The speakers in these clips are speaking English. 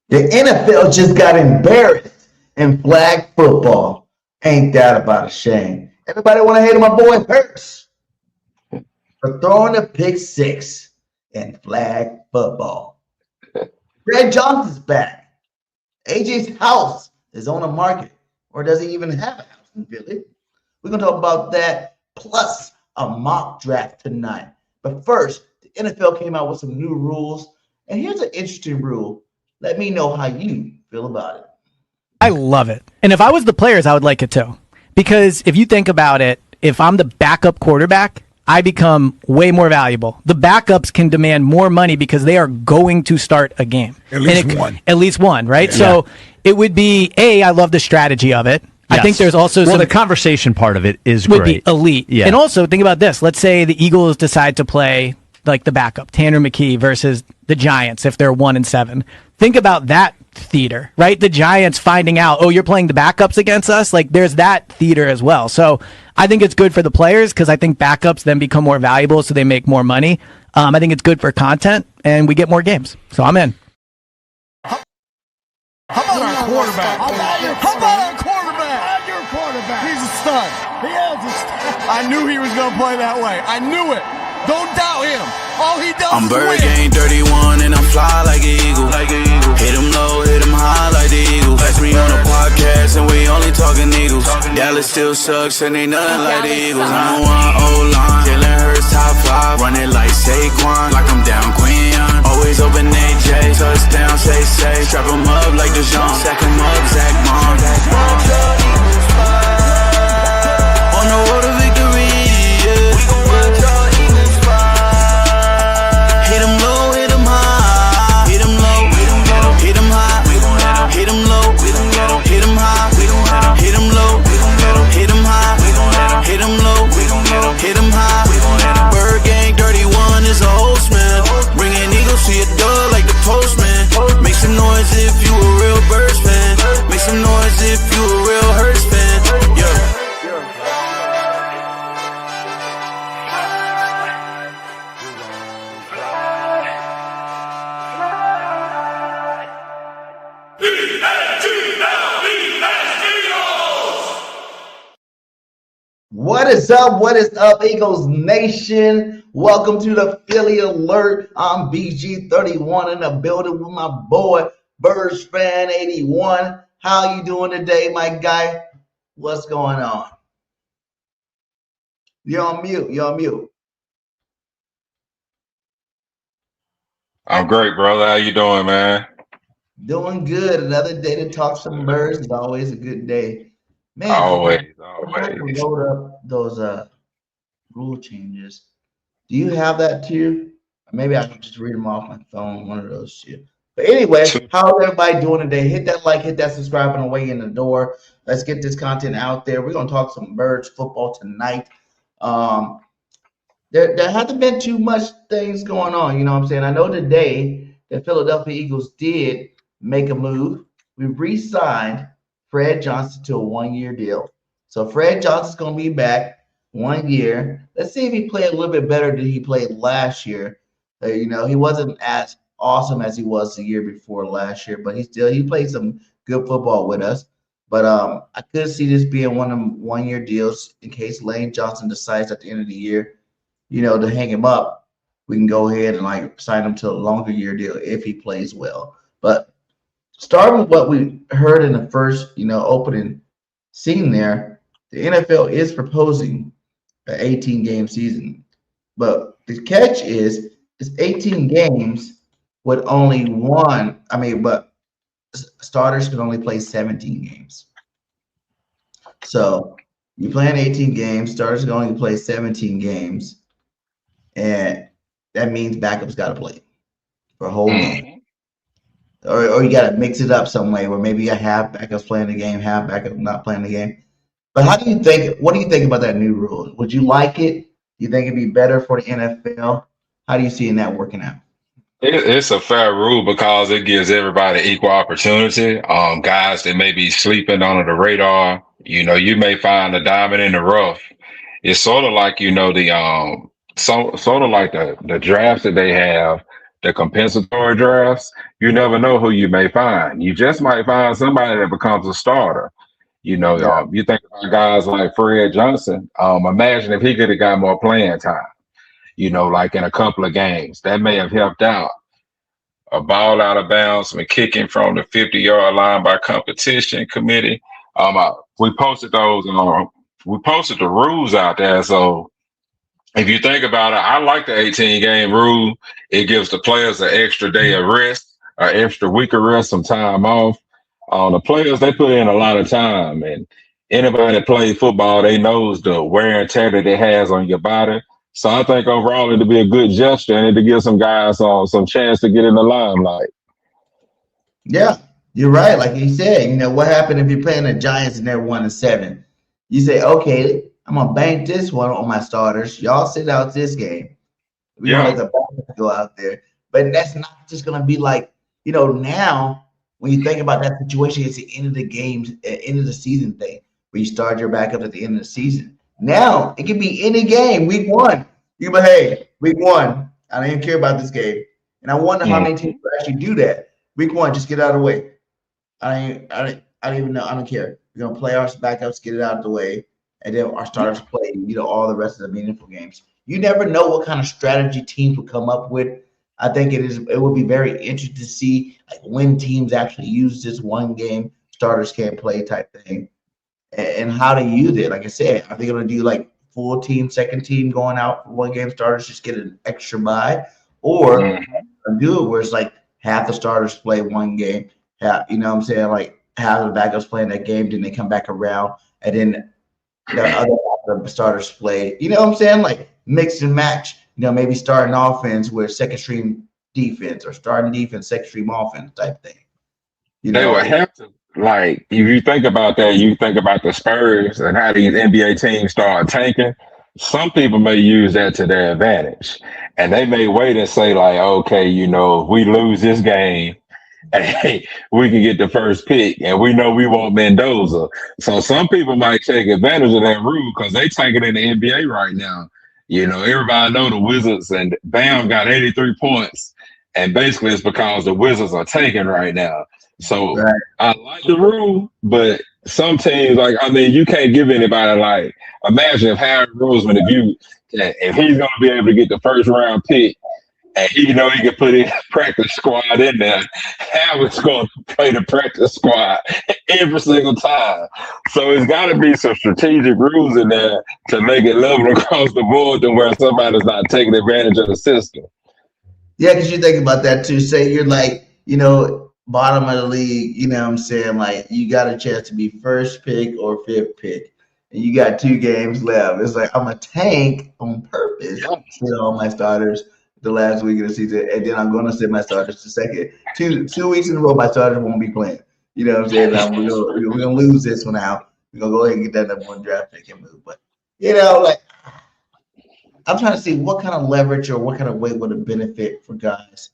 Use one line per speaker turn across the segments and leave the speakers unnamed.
The NFL just got embarrassed in flag football. Ain't that about a shame? Everybody want to hate on my boy Hurts for throwing a pick six in flag football. Fred Johnson's back. AJ's house is on the market, or does he even have a house in Philly? We're going to talk about that, plus a mock draft tonight. But first, the NFL came out with some new rules, and here's an interesting rule. Let me know how you feel about it.
I love it. And if I was the players, I would like it too. Because if you think about it, if I'm the backup quarterback, I become way more valuable. The backups can demand more money because they are going to start a game.
At least one.
At least one, right? Yeah. So it would be, I love the strategy of it. Yes. I think there's also
the conversation part of it is
would
great.
Be elite. Yeah. And also think about this. Let's say the Eagles decide to play like the backup, Tanner McKee versus the Giants if they're 1-7. Think about that theater, right? The Giants finding out, oh, you're playing the backups against us. Like there's that theater as well. So I think it's good for the players because I think backups then become more valuable, so they make more money. I think it's good for content and we get more games. So I'm in.
How about our quarterback? How about our quarterback?
I'm your quarterback.
He's a stud.
He is a stud.
I knew he was going to play that way. I knew it. Don't doubt him. All he does
I'm
is
bird
win.
game 31 and I'm fly like an eagle. Hit him low, hit him high like the Eagles. Catch me on a podcast and we only talking Eagles. Dallas still sucks and they nothing like the Eagles. I don't want O-line. Jalen Hurts top 5. Run it like Saquon. Like I'm down Queen. Always open AJ. Touchdown, say. Strap him up like DeJean. Sack him up, Zach Bond. On the road to victory. Hit 'em high. Bird gang 31 is a host, man. Bringing Eagles to your door like the postman. Make some noise if you a real Birds fan. Make some noise if you a real Hurts fan. Yeah.
What is up? What is up, Eagles Nation? Welcome to the Philly Alert. I'm BG31 in the building with my boy, Birds Fan 81. How you doing today, my guy? What's going on? You're on mute.
I'm great, brother. How you doing, man?
Doing good. Another day to talk some birds is always a good day. Man,
always.
Load up those rule changes. Do you have that too? Maybe I can just read them off my phone. One of those shit. But anyway, how's everybody doing today? Hit that like, hit that subscribe on the way in the door. Let's get this content out there. We're gonna talk some Birds football tonight. There hasn't been too much things going on. You know what I'm saying? I know today the Philadelphia Eagles did make a move. We re-signed Fred Johnson to a 1-year deal. So Fred Johnson's going to be back 1 year. Let's see if he played a little bit better than he played last year. He wasn't as awesome as he was the year before last year, but he played some good football with us. But I could see this being one of them 1-year deals in case Lane Johnson decides at the end of the year, to hang him up. We can go ahead and sign him to a longer year deal if he plays well. But starting with what we heard in the first, opening scene there, the NFL is proposing an 18-game season. But the catch is it's 18 games with only but starters can only play 17 games. So you're playing 18 games, starters can only play 17 games, and that means backups got to play for a whole game. Or you got to mix it up some way where maybe you have backups playing the game, have backups not playing the game. But what do you think about that new rule? Would you like it? Do you think it'd be better for the NFL? How do you see that working out?
It's a fair rule because it gives everybody equal opportunity. Guys that may be sleeping under the radar, you may find a diamond in the rough. It's sort of like, the drafts that they have. the compensatory drafts, you never know who you may find. You just might find somebody that becomes a starter.
Yeah.
You think about guys like Fred Johnson. Imagine if he could have got more playing time, like in a couple of games. That may have helped out. A ball out of bounds and kicking from the 50-yard line by competition committee. We posted those. We posted the rules out there. So if you think about it, I like the 18 game rule. It gives the players an extra day of rest, an extra week of rest, some time off. The players, they put in a lot of time, and anybody that plays football, they knows the wear and tear that it has on your body. So I think overall it'll be a good gesture and to give some guys some chance to get in the limelight.
Yeah, you're right. Like you said, what happened if you're playing the Giants and they're 1-7? You say, okay, I'm gonna bank this one on my starters. Y'all sit out this game. We're gonna let the backups go out there. But that's not just gonna be like, now when you think about that situation, it's the end of the games, end of the season thing, where you start your backup at the end of the season. Now it can be any game, week one. You be, hey, week one, I don't even care about this game. And I wonder how many teams will actually do that. Week one, just get out of the way. I don't even know. I don't care. We're gonna play our backups, get it out of the way, and then our starters play. All the rest of the meaningful games. You never know what kind of strategy teams will come up with. I think it will be very interesting to see like when teams actually use this one game starters can't play type thing, and how to use it. Like I said, are they gonna do like full team, second team going out for one game starters, just get an extra bye, or do it where it's like half the starters play one game, half, what I'm saying, like half the backups playing that game, then they come back around, and then the other starters play. You know what I'm saying? Like mix and match. Maybe starting offense with second stream defense, or starting defense, second stream offense type thing.
They would have to, like, if you think about that, you think about the Spurs and how these NBA teams start tanking. Some people may use that to their advantage, and they may wait and say, like, okay, if we lose this game, hey, we can get the first pick, and we know we want Mendoza. So some people might take advantage of that rule because they tanking in the NBA right now. Everybody know the Wizards and Bam got 83 points, and basically it's because the Wizards are tanking right now. So I like the rule, but some teams, you can't give anybody, like, imagine if Harry Roseman, if he's going to be able to get the first round pick, and he can put in practice squad in there, Howard's going to play the practice squad every single time. So it's got to be some strategic rules in there to make it level across the board to where somebody's not taking advantage of the system.
Yeah, because you think about that too. Say you're like, bottom of the league, what I'm saying? Like you got a chance to be first pick or fifth pick, and you got 2 games left. It's like I'm a tank on purpose. Sit all my starters the last week of the season, and then I'm going to sit my starters the second 2 weeks in a row. My starters won't be playing. You know what I'm saying? We're gonna lose this one out. We're gonna go ahead and get that number 1 draft pick and move. But like I'm trying to see what kind of leverage or what kind of way would it benefit for guys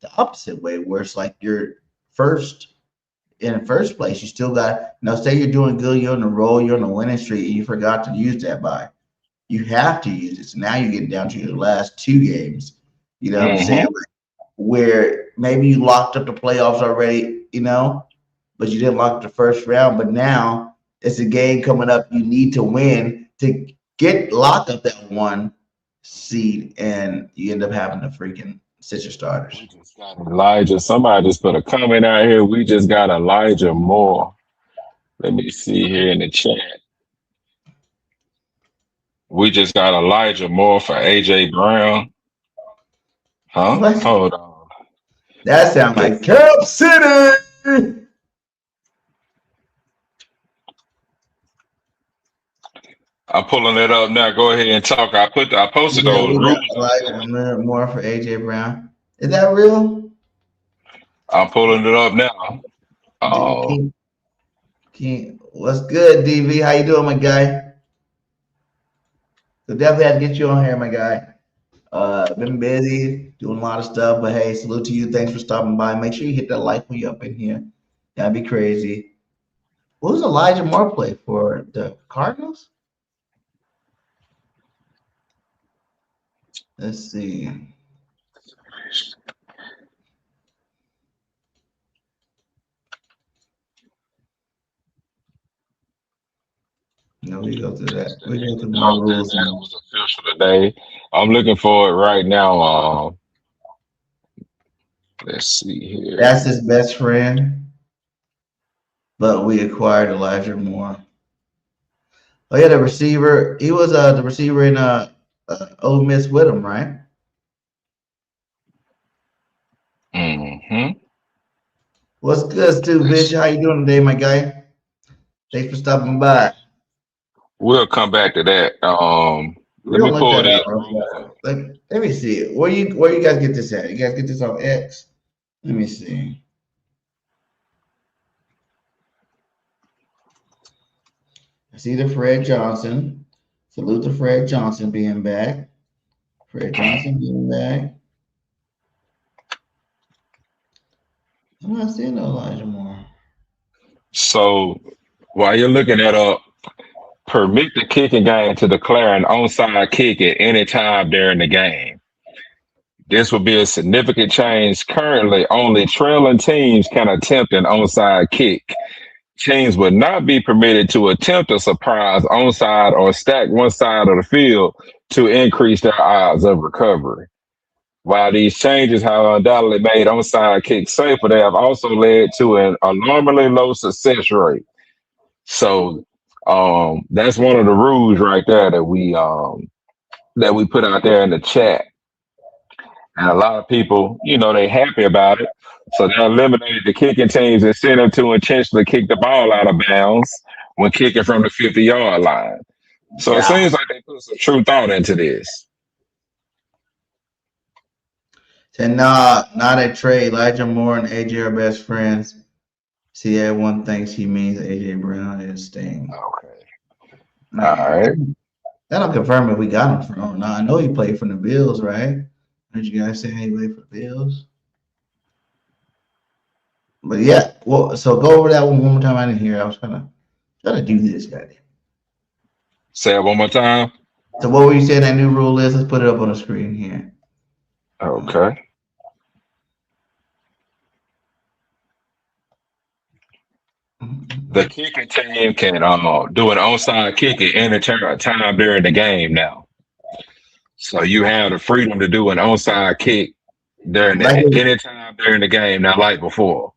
the opposite way, where it's like you're first in the first place. You still got, say you're doing good, you're on the roll, you're on the winning streak, and you forgot to use that bye. You have to use it. So now you're getting down to your last 2 games. You know what I'm saying? Where maybe you locked up the playoffs already, but you didn't lock up the first round. But now it's a game coming up you need to win to get locked up that 1 seed, and you end up having to freaking sit your starters.
Elijah, somebody just put a comment out here. We just got Elijah Moore. Let me see here in the chat. We just got Elijah Moore for AJ Brown. Huh?
What?
Hold on.
That sounds like Cap City.
I'm pulling it up now. Go ahead and talk. I posted those rules.
More for AJ Brown. Is that real?
I'm pulling it up now.
What's good, DV? How you doing, my guy? So definitely had to get you on here, my guy. Been busy doing a lot of stuff, but hey, salute to you. Thanks for stopping by. Make sure you hit that like when you're up in here. That'd be crazy. What does Elijah Moore play for? The Cardinals? Let's see. We go through that. We go through more
No, that
rules.
that was official today. I'm looking for it right now. Let's see here.
That's his best friend, but we acquired Elijah Moore. Oh yeah, the receiver. He was the receiver in Ole Miss with him, right?
Mm-hmm.
What's good, Stu Bishop? How you doing today, my guy? Thanks for stopping by.
We'll come back to that. Let
We're
me
gonna look
pull
that
these
up.
rules up.
Let me see it. Where you guys get this at? You guys get this on X? Let me see. I see the Fred Johnson. Salute to Fred Johnson being back. Fred Johnson being back. I'm not seeing no Elijah Moore.
So while you're looking that up, permit the kicking game to declare an onside kick at any time during the game. This will be a significant change. Currently, only trailing teams can attempt an onside kick. Teams would not be permitted to attempt a surprise onside or stack one side of the field to increase their odds of recovery. While these changes have undoubtedly made onside kicks safer, they have also led to an alarmingly low success rate. So that's one of the rules right there that we put out there in the chat. And a lot of people, they happy about it. So they eliminated the kicking team's incentive to intentionally kick the ball out of bounds when kicking from the 50-yard line. So it seems like they put some true thought into this.
And not a trade. Elijah Moore and AJ are best friends. See, everyone thinks he means AJ Brown is staying.
Okay. All right.
That'll confirm if we got him from or not. I know he played for the Bills, right? Heard you guys say he played for the Bills. But yeah, well, so go over that one more time. I didn't hear. I was trying to do this, guy.
Say it one more time.
So what were you saying that new rule is? Let's put it up on the screen here.
Okay. The kicking team can do an onside kick at any time during the game now. So you have the freedom to do an onside kick any time during the game, not like before.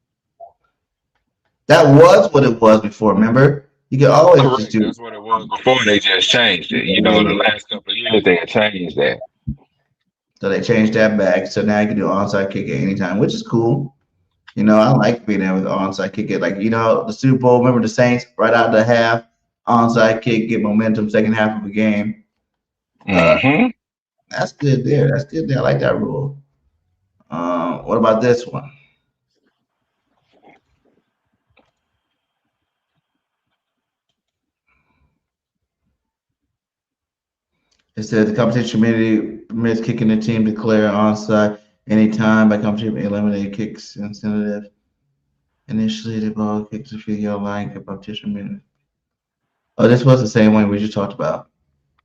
That was what it was before, remember? You could always
Correct.
just do
That's what it was before. They just changed it. The last couple of years they had changed that.
So they changed that back. So now you can do onside kick at any time, which is cool. I like being able to onside kick it. Like, the Super Bowl, remember the Saints right out the half, onside kick, get momentum, second half of the game. That's good there. That's good there. I like that rule. What about this one? It says the competition committee permits kicking the team to declare onside anytime by competition eliminate kicks incentive. Initially, the ball kicks the 50-yard line, competition minute. Oh, this was the same one we just talked about.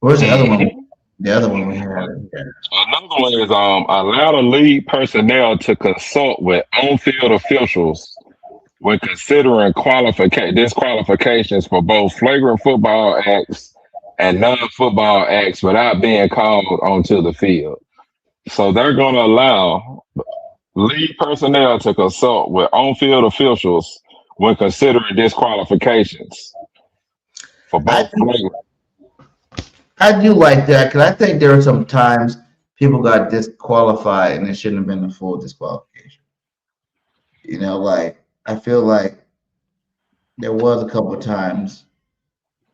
Where's the other one? The other one we had.
Another one is allow the league personnel to consult with on-field officials when considering disqualifications for both flagrant football acts and non-football acts without being called onto the field. So they're going to allow league personnel to consult with on-field officials when considering disqualifications for both flagrant.
I do like that because I think there are some times people got disqualified and it shouldn't have been a full disqualification. I feel like there was a couple of times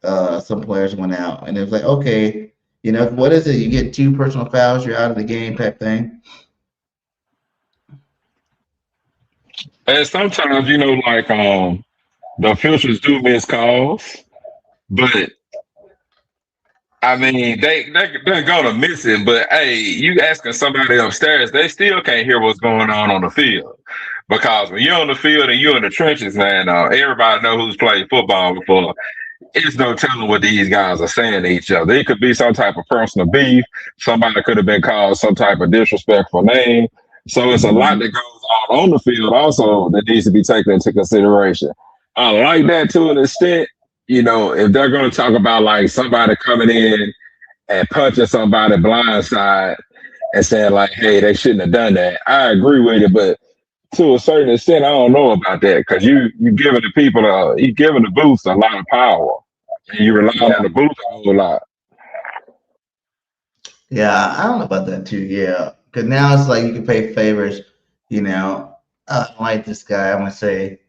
some players went out and it was like, okay, what is it? You get 2 personal fouls, you're out of the game type thing.
And sometimes, the officials do miss calls, but I mean, they're gonna miss it, but hey, you asking somebody upstairs, they still can't hear what's going on the field. Because when you're on the field and you're in the trenches, man, everybody know who's played football before. It's no telling what these guys are saying to each other. It could be some type of personal beef. Somebody could have been called some type of disrespectful name. So it's a lot that goes on the field also that needs to be taken into consideration. I like that to an extent, if they're going to talk about like somebody coming in and punching somebody blindside and saying like, "Hey, they shouldn't have done that," I agree with it, but to a certain extent, I don't know about that because you giving the people you giving the booths a lot of power, and you rely on the booth a whole lot.
Yeah, I don't know about that too. Yeah, because now it's like you can pay favors. I don't like this guy. I'm gonna say,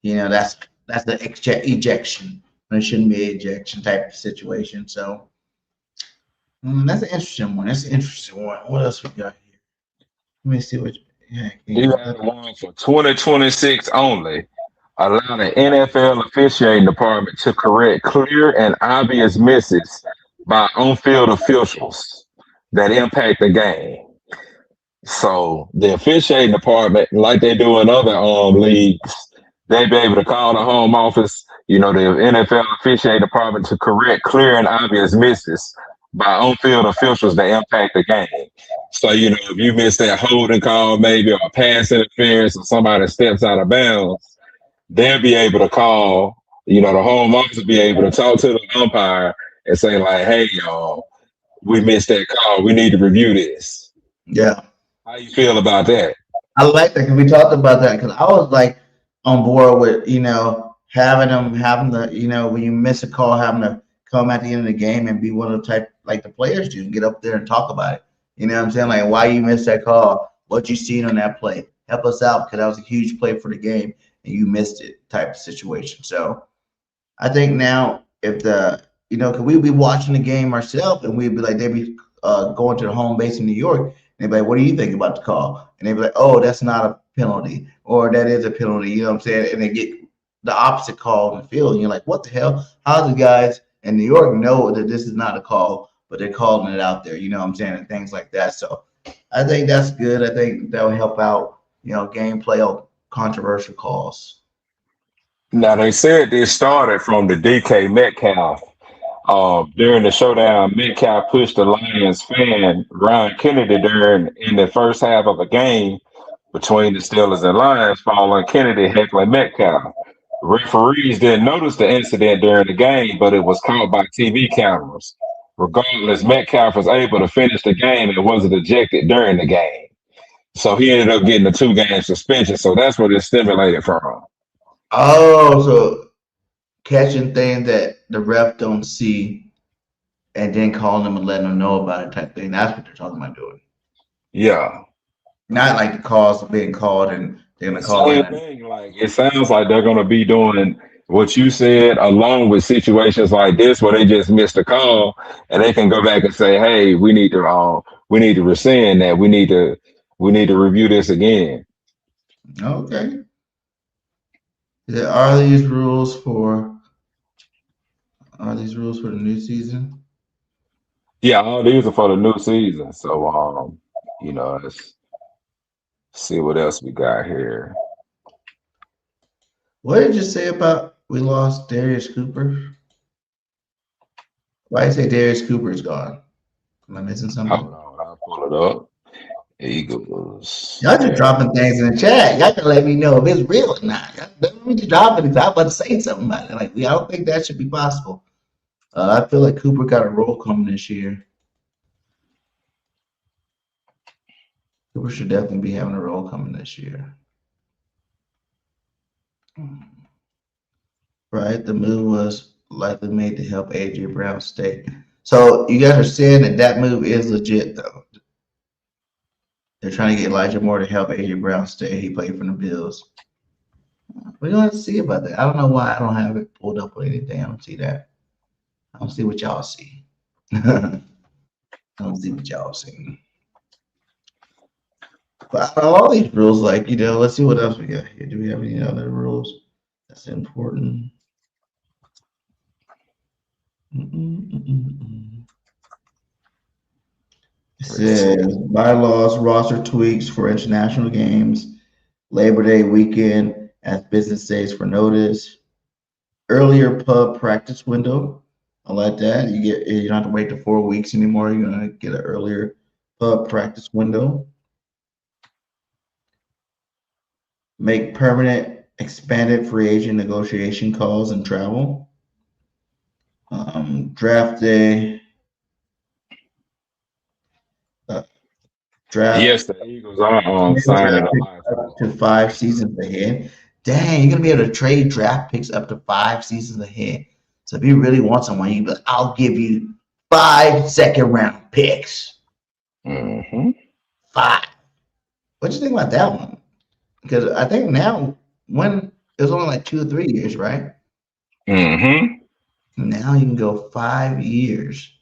that's the ejection. It shouldn't be an ejection type of situation. So that's an interesting one. That's an interesting one. What else we got here? Let me see what. Yeah,
You have one for 2026 only. Allow the NFL officiating department to correct clear and obvious misses by on-field officials that impact the game. So the officiating department, like they do in other leagues, they be able to call the home office, the NFL officiating department to correct clear and obvious misses by on-field officials that impact the game. So, if you miss that holding call, maybe or pass interference, or somebody steps out of bounds, they'll be able to call. The home office will be able to talk to the umpire and say like, "Hey, y'all, we missed that call. We need to review this."
Yeah,
How you feel about that?
I like that because we talked about that because I was like on board with having the when you miss a call having to come at the end of the game and be one of the type like the players do and get up there and talk about it. You know what I'm saying? Like why you missed that call, what you seen on that play, help us out because that was a huge play for the game and you missed it type of situation. So I think now if because we'd be watching the game ourselves and we'd be like, they'd be going to the home base in New York and they'd be like, what do you think about the call? And they'd be like, oh, that's not a penalty or that is a penalty. You know what I'm saying? And they get the opposite call in the field. And you're like, what the hell? How do the guys in New York know that this is not a call, but they're calling it out there? You know what I'm saying? And things like that. So I think that's good. I think that will help out, gameplay of controversial calls.
Now they said this started from the DK Metcalf. During the showdown, Metcalf pushed the Lions fan Ryan Kennedy during in the first half of a game between the Steelers and Lions, following Kennedy heckling Metcalf. Referees didn't notice the incident during the game, but it was caught by TV cameras. Regardless, Metcalf was able to finish the game and wasn't ejected during the game. So he ended up getting a 2-game suspension. So that's what it stimulated from.
Oh, so catching things that the ref don't see and then calling them and letting them know about it type thing. That's what they're talking about doing.
Yeah.
Not like the calls being called and they're gonna call
Same
in.
thing. Like it sounds like they're gonna be doing what you said, along with situations like this where they just missed a call and they can go back and say, "Hey, we need to rescind that. We need to review this again."
Okay. Are these rules for the new season?
Yeah, all these are for the new season. So let's see what else we got here.
What did you say about we lost Darius Cooper? Why did you say Darius Cooper is gone? Am I missing something?
Hold on, I'll pull it up. Eagles.
Y'all just dropping things in the chat. Y'all can let me know if it's real or not. Y'all don't need to drop it. I'm about to say something about it. Like, I don't think that should be possible. I feel like Cooper got a role coming this year. Cooper should definitely be having a role coming this year. Right? The move was likely made to help AJ Brown stay. So you guys are saying that move is legit, though. They're trying to get Elijah Moore to help AJ Brown stay. He played for the Bills. We don't have to see about that. I don't know why I don't have it pulled up or anything. I don't see that. I don't see what y'all see. I don't see what y'all see. But all these rules, like, let's see what else we got here. Do we have any other rules that's important? It says bylaws, roster tweaks for international games, Labor Day weekend as business days for notice, earlier pub practice window. I like that. You don't have to wait to 4 weeks anymore. You're gonna get an earlier pub practice window. Make permanent expanded free agent negotiation calls and travel. Draft day. Draft.
Yes, the Eagles are signing a lot.
Up to 5 seasons ahead. Dang, you're gonna be able to trade draft picks up to 5 seasons ahead. So if you really want someone, you be like, I'll give you 5 second-round picks.
Mm-hmm.
5. What do you think about that one? Because I think now when it was only like 2 or 3 years, right?
Mm-hmm.
Now you can go 5 years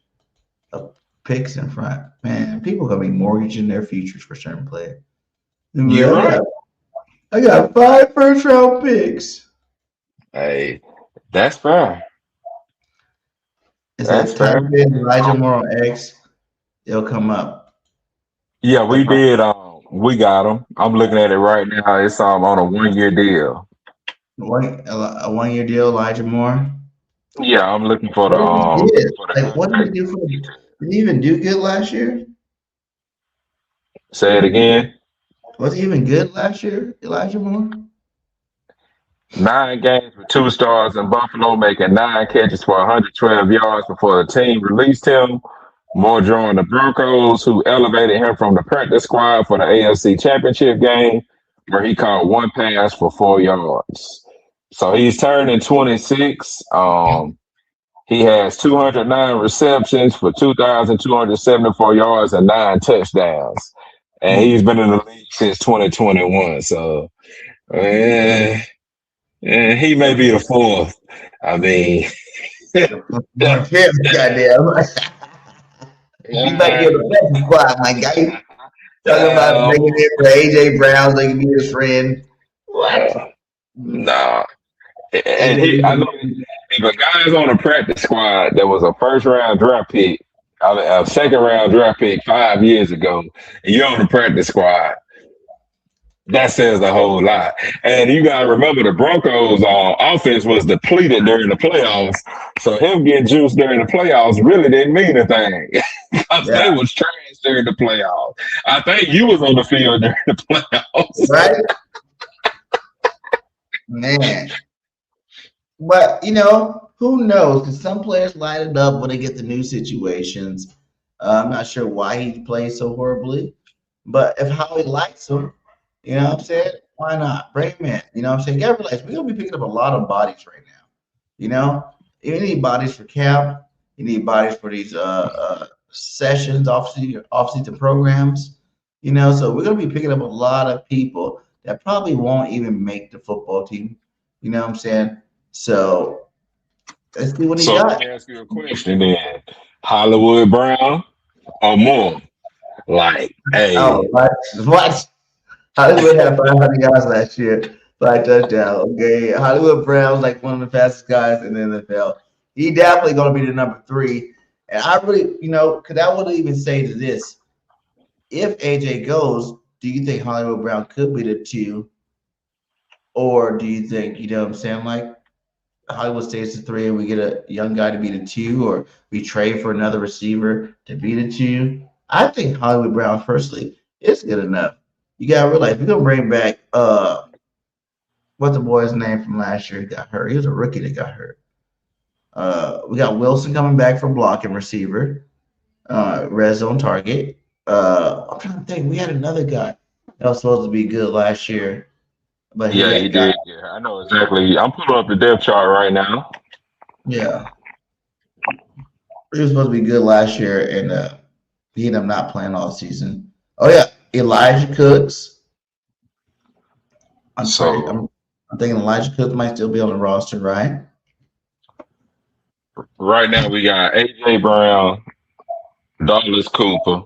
of picks in front. Man, people are gonna be mortgaging their futures for certain players.
You're right.
I got 5 first-round picks.
Hey, that's fair.
Is
That's
that
fair.
type in Elijah Moore on X? It'll come up.
Yeah, we did. We got him. I'm looking at it right now. It's on a 1-year deal.
A 1-year deal, Elijah Moore.
Yeah, I'm looking for the
What did he do for? Did he even do good last year?
Say it again.
Was he even good last year, Elijah Moore?
9 games with 2 stars in Buffalo, making 9 catches for 112 yards before the team released him. Moore joined the Broncos, who elevated him from the practice squad for the AFC Championship game, where he caught 1 pass for 4 yards. So he's turning 26. He has 209 receptions for 2,274 yards and 9 touchdowns. And he's been in the league since 2021. So, he may be the 4th. I mean,
Goddamn. You might be on the best squad, my guy. Talking about making it for AJ Brown, so he can be his friend. What?
Nah. And I know if a guy's on a practice squad that was a first-round draft pick, a second-round draft pick 5 years ago, and you're on the practice squad, that says a whole lot. And you got to remember the Broncos' offense was depleted during the playoffs. So him getting juiced during the playoffs really didn't mean a thing. Because they was trash during the playoffs. I think you was on the field during the playoffs.
Right? Man. But, who knows? Because some players light it up when they get the new situations. I'm not sure why he plays so horribly. But if Howie likes him, you know what I'm saying? Why not? Bring him in. You know what I'm saying? You gotta realize we're gonna be picking up a lot of bodies right now. You need bodies for camp, you need bodies for these sessions, off-season programs. So we're gonna be picking up a lot of people that probably won't even make the football team. You know what I'm saying? So let's see what he got.
Let me ask you a question then. Hollywood Brown or Moore? Like, hey.
Oh, what? Hollywood had 500 yards last year, 5 touchdowns. Okay, Hollywood Brown's like one of the fastest guys in the NFL. He definitely going to be the number 3. And I really, because I would even say to this: if AJ goes, do you think Hollywood Brown could be the 2, or do you think, what I'm saying, like Hollywood stays the 3 and we get a young guy to be the 2, or we trade for another receiver to be the 2? I think Hollywood Brown, personally, is good enough. You gotta realize we're gonna bring back what's the boy's name from last year? He got hurt. He was a rookie that got hurt. We got Wilson coming back for blocking receiver, red zone target. I'm trying to think. We had another guy that was supposed to be good last year, but
he did. Yeah, I know exactly. I'm pulling up the depth chart right now.
Yeah, he was supposed to be good last year, and he ended up not playing all season. Oh yeah. Elijah Cooks. I'm thinking Elijah Cooks might still be on the roster, right?
Right now we got AJ Brown, Douglas Cooper,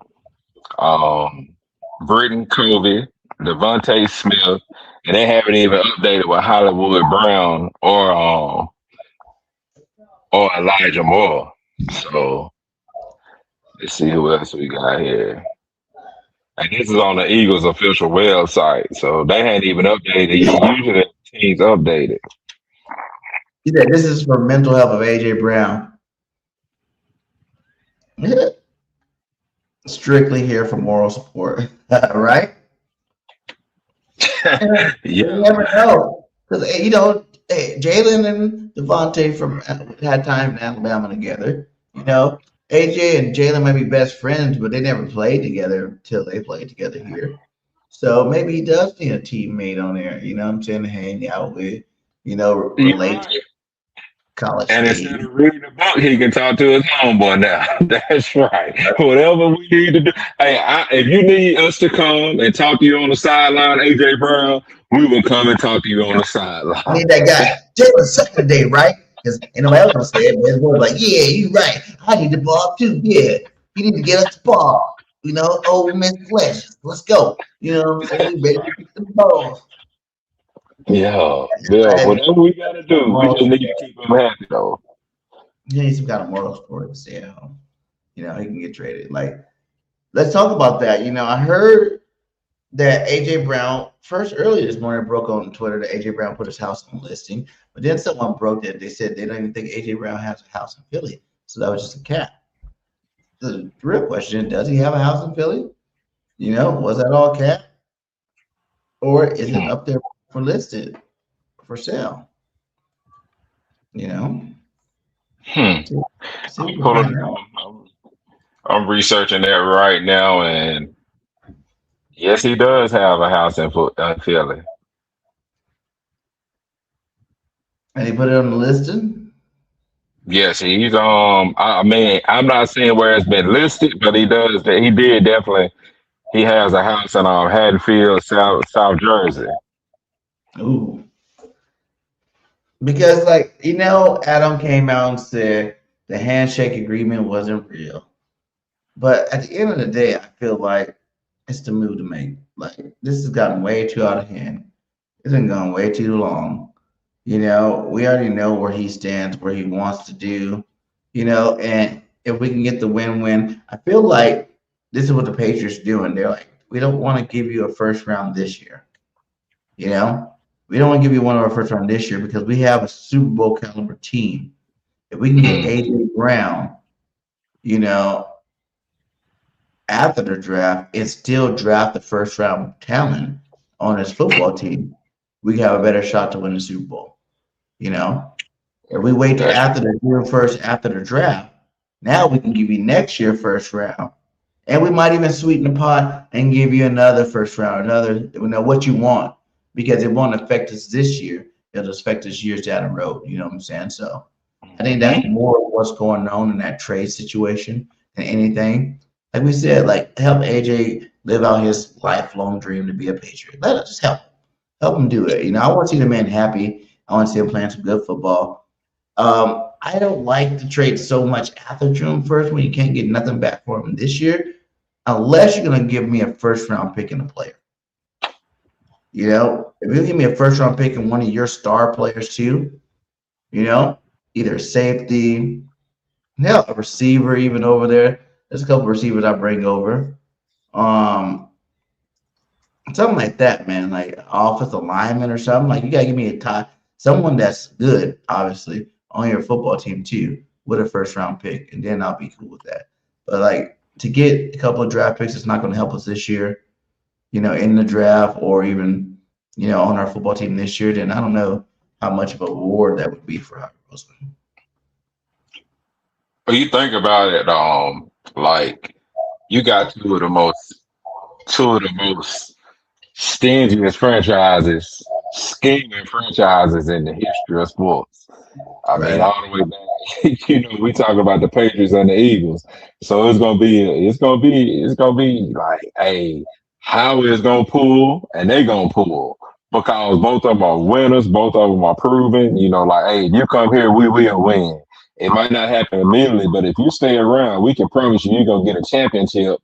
Britton Covey, Devontae Smith, and they haven't even updated with Hollywood Brown or Elijah Moore. So let's see who else we got here. And this is on the Eagles official website, so they hadn't even updated. Usually the teams updated.
You said this is for mental health of AJ Brown. Yeah. Strictly here for moral support, right?
Yeah.
You never know. Because Jalen and Devontae from had time in Alabama together. AJ and Jalen might be best friends, but they never played together until they played together here. So maybe he does need a teammate on there. You know what I'm saying? To hang out with.
You're
Relate to
right.
college
And
days.
instead of reading a book, he can talk to his homeboy now. That's right. Whatever we need to do. Hey, if you need us to come and talk to you on the sideline, AJ Brown, we will come and talk to you on the
I
sideline.
need that guy. Jalen sucked today, right? Because ain't nobody else gonna say it, but his boy's like, yeah, you right. I need the ball too. Yeah. You need to get us the ball. Old Miss Flesh. Let's go. You know what I'm saying? We ready to get the balls.
Yeah, yeah.
I
Whatever we gotta do, we just need to keep him happy though.
He needs some kind of moral support to stay at home. He can get traded. Like, let's talk about that. I heard that AJ Brown first earlier this morning broke on Twitter that AJ Brown put his house on listing, but then someone broke that they said they don't even think AJ Brown has a house in Philly, so that was just a cap. The real question is, does he have a house in Philly? Was that all cap, or is it up there for listed for sale?
Hmm.
See
I'm pulling. I'm researching that right now, and yes, he does have a house in Philly.
And he put it on the listing.
Yes, he's I mean, I'm not saying where it's been listed, but he does that. He did definitely. He has a house in Haddonfield, South Jersey.
Ooh. Because, Adam came out and said the handshake agreement wasn't real. But at the end of the day, I feel like it's the move to make. Like, this has gotten way too out of hand. It's been going way too long. We already know where he stands, where he wants to do, and if we can get the win-win, I feel like this is what the Patriots are doing. They're like, we don't want to give you a first round this year. We don't want to give you one of our first round this year because we have a Super Bowl caliber team. If we can get AJ Brown, after the draft and still draft the first round talent on his football team, we have a better shot to win the Super Bowl. If we wait till after the June 1st, after the draft, now we can give you next year first round. And we might even sweeten the pot and give you another first round, what you want, because it won't affect us this year. It'll affect us years down the road. You know what I'm saying? So I think that's more of what's going on in that trade situation than anything. Like we said, help AJ live out his lifelong dream to be a Patriot. Let us just help him do it. I want to see the man happy. I want to see him playing some good football. I don't like to trade so much after June 1st when you can't get nothing back for him this year, unless you're going to give me a first round pick and a player. If you give me a first round pick and one of your star players too, either safety, a receiver even over there. There's a couple receivers I bring over. Something like that, man, like offensive lineman or something. Like, you gotta give me a tie, someone that's good, obviously, on your football team too, with a first round pick, and then I'll be cool with that. But to get a couple of draft picks, it's not going to help us this year, in the draft or even, on our football team this year. Then I don't know how much of a reward that would be for Howard Roseman.
But you think about it, you got two of the most stingiest franchises, scheming franchises in the history of sports. I mean, all the way back, we talk about the Patriots and the Eagles. So it's gonna be like, hey, how is gonna pull and they gonna pull because both of them are winners, both of them are proven. Hey, if you come here, we will win. It might not happen immediately, but if you stay around, we can promise you're gonna get a championship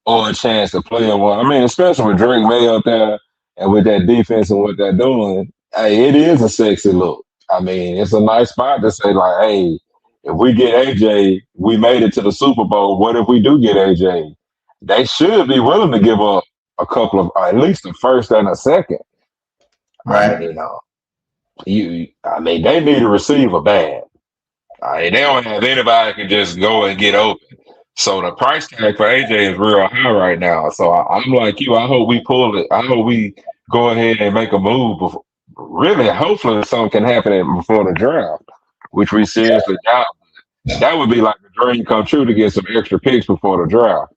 or a chance to play in one. I mean, especially with Drake May up there and with that defense and what they're doing, hey, it is a sexy look. I mean, it's a nice spot to say, hey, if we get AJ, we made it to the Super Bowl. What if we do get AJ? They should be willing to give up a couple of, at least a first and a second.
Right.
They need a receiver bad. They don't have anybody can just go and get open. So the price tag for AJ is real high right now. So I'm like you. I hope we pull it. I hope we go ahead and make a move really, hopefully, something can happen before the draft, which we seriously doubt. That would be like a dream come true to get some extra picks before the draft.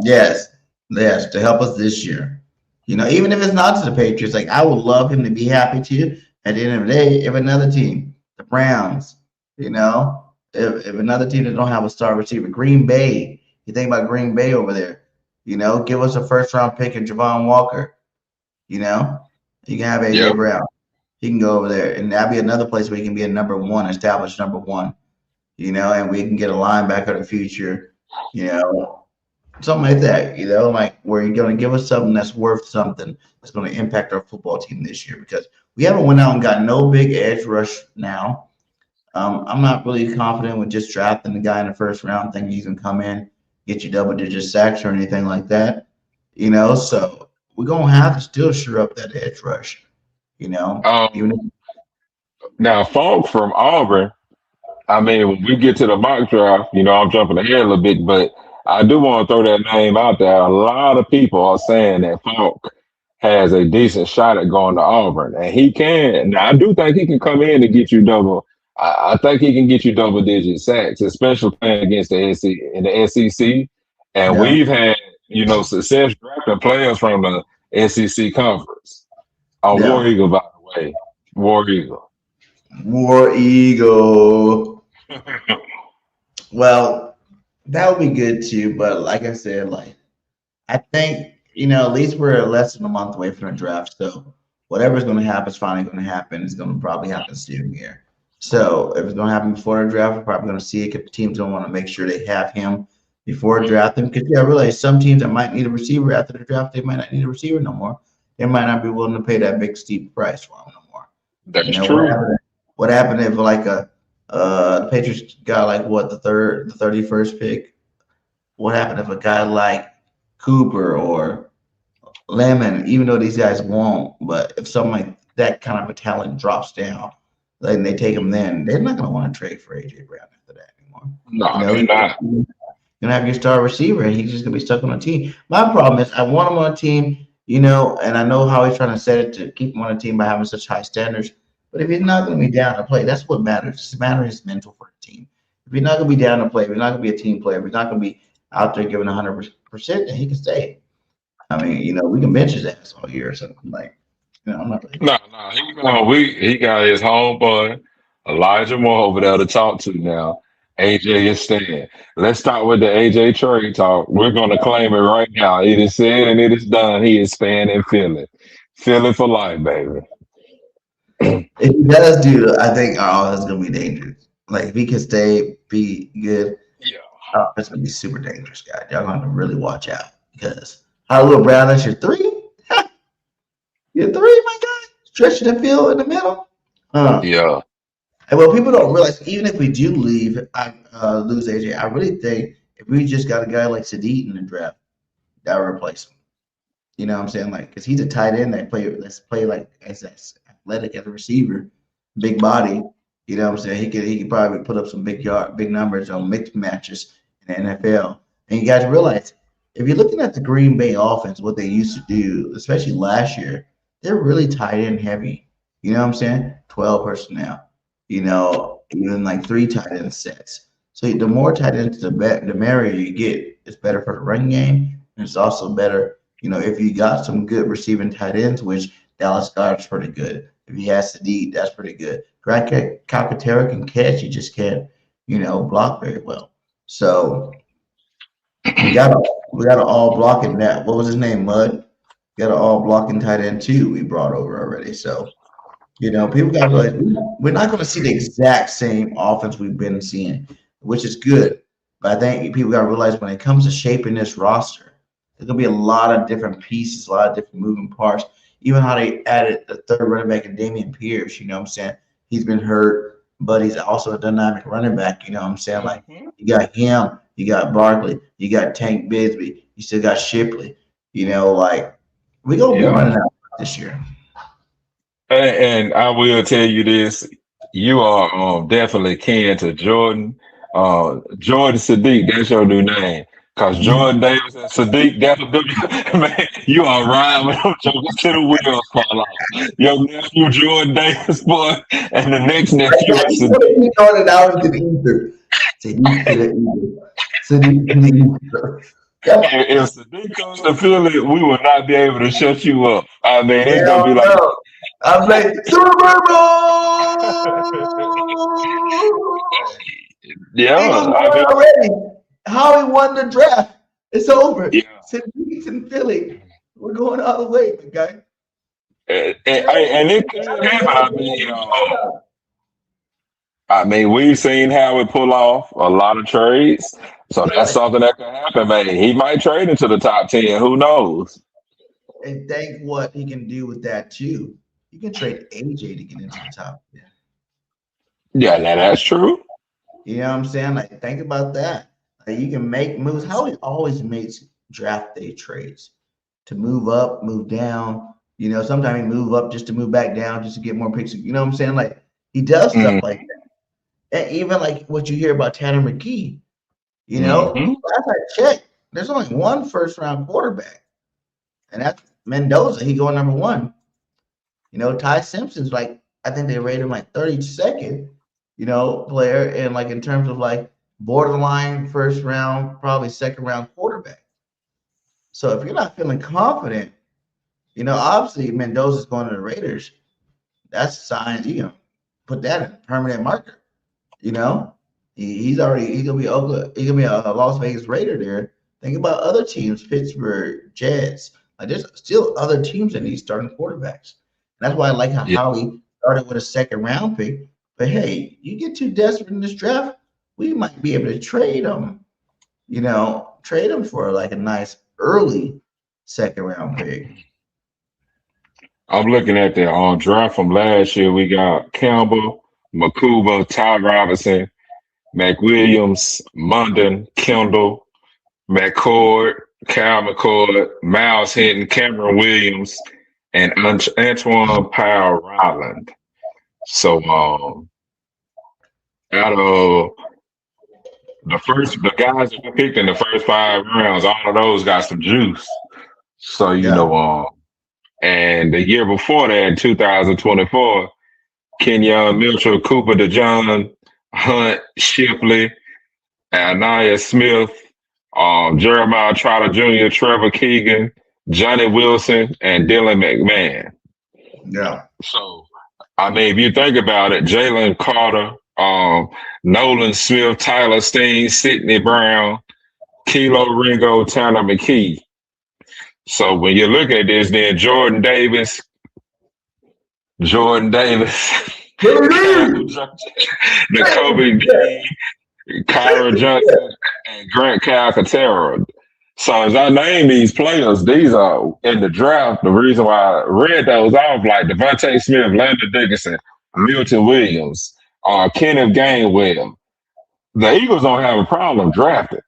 Yes, yes, to help us this year. Even if it's not to the Patriots, like I would love him to be happy too. At the end of the day, if another team, the Browns, if another team that don't have a star receiver, Green Bay, you think about Green Bay over there, give us a first round pick and Javon Walker, you can have AJ
Yep.
Brown. He can go over there, and that'd be another place where he can be a number one, established number one, and we can get a linebacker of the future, something like that, like where you're going to give us something that's worth something that's going to impact our football team this year because we haven't went out and got no big edge rush now. I'm not really confident with just drafting the guy in the first round, thinking he's going to come in, get you double-digit sacks or anything like that, So we're going to have to still shore up that edge rush, even if,
Now, Falk from Auburn, I mean, when we get to the mock draft, I'm jumping ahead a little bit, but I do want to throw that name out there. A lot of people are saying that Falk has a decent shot at going to Auburn, and he can. Now, I do think he can come in and get you double. I think he can get you double-digit sacks, especially playing against the SEC in the SEC. And we've had, success drafting players from the SEC conference. War Eagle, by the way, War Eagle.
War Eagle. Well, that would be good too, but like I said, I think at least we're less than a month away from the draft, so whatever's going to happen is finally going to happen. It's going to probably happen soon here. So if it's going to happen before the draft, we're probably going to see it because teams don't want to make sure they have him before drafting. Because I realize some teams that might need a receiver after the draft, they might not need a receiver no more. They might not be willing to pay that big steep price for him no more.
That's true.
What happened if the Patriots got the 31st pick? What happened if a guy like Cooper or Lemon, even though these guys won't, but if something like that kind of a talent drops down, then they take him, then they're not going to want to trade for AJ Brown after that anymore.
No, they're not.
You're going to have your star receiver, and he's just going to be stuck on a team. My problem is I want him on a team, and I know how he's trying to set it to keep him on a team by having such high standards. But if he's not going to be down to play, that's what matters. It matters is mental for the team. If he's not going to be down to play, if he's not going to be a team player, if he's not going to be out there giving 100%, then he can stay. I mean, we can bench his ass all year or something I'm not really.
No. He got his homeboy Elijah Moore over there to talk to now. AJ is staying. Let's start with the AJ trade talk. We're going to claim it right now. It is said and it is done. He is staying in Philly. Philly for life, baby.
If he does I think that's going to be dangerous. If he can stay, be good, that's going to be super dangerous, guys. Y'all going to have to really watch out because Hollywood Brown, that's your three? Your three, my guy? Stretching the field in the middle?
Yeah.
And well, people don't realize, even if we do lose AJ, I really think if we just got a guy like Sadiq in the draft, that would replace him. You know what I'm saying? Because he's a tight end that let's play as athletic as a receiver, big body. You know what I'm saying? He could probably put up some big numbers on mixed matches in the NFL. And you guys realize, if you're looking at the Green Bay offense, what they used to do, especially last year, they're really tight end heavy. You know what I'm saying? 12 personnel. Even 3 tight end sets. So the more tight ends, the merrier you get. It's better for the run game, and it's also better, if you got some good receiving tight ends, which Dallas Goedert's pretty good. If he has Sadiq, that's pretty good. Grant Calcaterra can catch, you just can't, block very well. So we got an all blocking that. What was his name? Mud. We got an all blocking tight end too. We brought over already. So. People got to realize we're not going to see the exact same offense we've been seeing, which is good. But I think people got to realize when it comes to shaping this roster, there's going to be a lot of different pieces, a lot of different moving parts. Even how they added the third running back, Damian Pierce, you know what I'm saying? He's been hurt, but he's also a dynamic running back, you know what I'm saying? You got him, you got Barkley, you got Tank Bigsby, you still got Shipley. We're going to be running out this year.
And I will tell you this: you are definitely kin to Jordan. Jordan Sadiq, that's your new name. Because Jordan Davis and Sadiq, that's a man. You are riding with them jokers to the wheels fall off. Your nephew Jordan Davis, boy, and the next nephew is
He put me on it out into the ether. Sadiq to the ether. Sadiq to the ether. Come on.
if Sadiq comes to Philly, we will not be able to shut you up. I mean, it's gonna
Hell
be like,
no. I'm like, Super Bowl!
yeah,
Eagles
I
won
mean,
already. Howie won the draft. It's over.
yeah.
Sadiq's in Philly. We're going all the way, my guy.
And it could happen. I mean, we've seen how it pull off a lot of trades, so that's something that could happen, man. He might trade into the top 10. Who knows?
And think what he can do with that too. You can trade AJ to get into the top 10.
Yeah, now that's true.
You know what I'm saying? Like, think about that. Like, you can make moves. Howie always makes draft day trades to move up, move down. You know, sometimes he move up just to move back down, just to get more picks. You know what I'm saying? Like, he does stuff like that. And even like what you hear about Tanner McKee, you know,
Mm-hmm.
last I checked, there's only one first round quarterback, and that's Mendoza. He going number one. You know, Ty Simpson's like, I think they rated him like 32nd, you know, player, and like in terms of like borderline first round, probably second round quarterback. So if you're not feeling confident, you know, obviously Mendoza's going to the Raiders. That's a sign you know, put that in a permanent marker. You know, he's gonna be Oakland, he's gonna be a Las Vegas Raider there. Think about other teams, Pittsburgh Jets. Like there's still other teams that need starting quarterbacks. And that's why I like how
Yeah.
Howie started with a second round pick. But hey, you get too desperate in this draft, we might be able to trade them. You know, trade them for like a nice early second round pick.
I'm looking at the draft from last year. We got Campbell, Makuba, Ty Robinson, McWilliams, Munden, Kendall, McCord, Cal McCord, Miles Hinton, Cameron Williams, and Antoine Powell Ryland. So out of the guys that we picked in the first 5 rounds, all of those got some juice. So
Yeah.
and the year before that, 2024, Kenyon Mitchell, Cooper DeJohn, Hunt, Shipley, Anaya Smith, Jeremiah Trotter Jr., Trevor Keegan, Johnny Wilson, and Dylan McMahon.
Yeah.
So, I mean, if you think about it, Jalen Carter, Nolan Smith, Tyler Steen, Sidney Brown, Kilo Ringo, Tanner McKee. So when you look at this, then Jordan Davis, Jacoby Dean, Kyra Johnson, and Grant Calcaterra. So as I name these players, these are in the draft. The reason why I read those off, like Devontae Smith, Landon Dickinson, Milton Williams, Kenneth Gainwell. The Eagles don't have a problem drafting.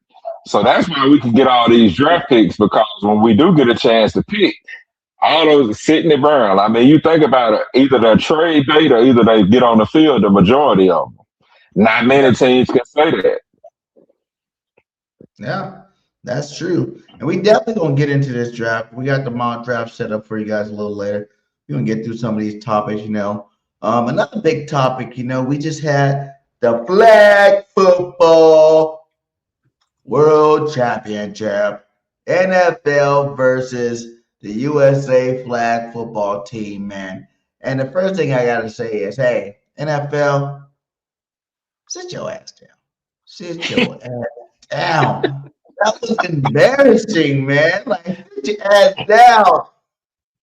So that's why we can get all these draft picks because when we do get a chance to pick, all those are sitting around. I mean, you think about it, either they trade bait or either they get on the field, the majority of them. Not many teams can say that.
Yeah, that's true. And we definitely gonna get into this draft. We got the mock draft set up for you guys a little later. We're gonna get through some of these topics, you know. Another big topic, you know, we just had the flag football world championship. NFL versus the USA flag football team, man. And the first thing I gotta say is, hey, NFL, sit your ass down. Sit your ass down. That was embarrassing, man. Like, sit your ass down.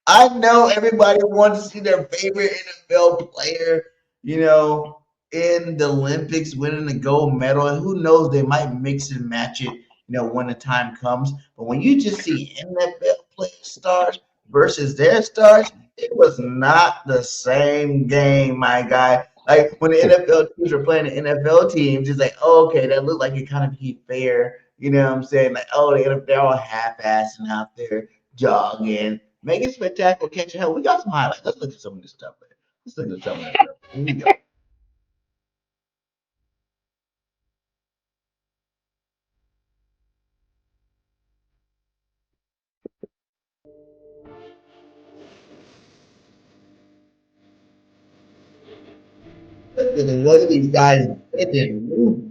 I know everybody wants to see their favorite NFL player, you know, in the Olympics winning the gold medal. And who knows, they might mix and match it, you know, when the time comes. But when you just see NFL player stars versus their stars, it was not the same game, my guy. Like when the NFL teams were playing the NFL teams, it's like, oh, okay, that looked like it kind of be fair. You know what I'm saying? Like, oh, they're all half-assing out there, jogging. Make it spectacular, catch your hell. We got some highlights. Let's look at some of this stuff. Man. Let's look at some of that stuff. Here we go. Look at these guys. It didn't move.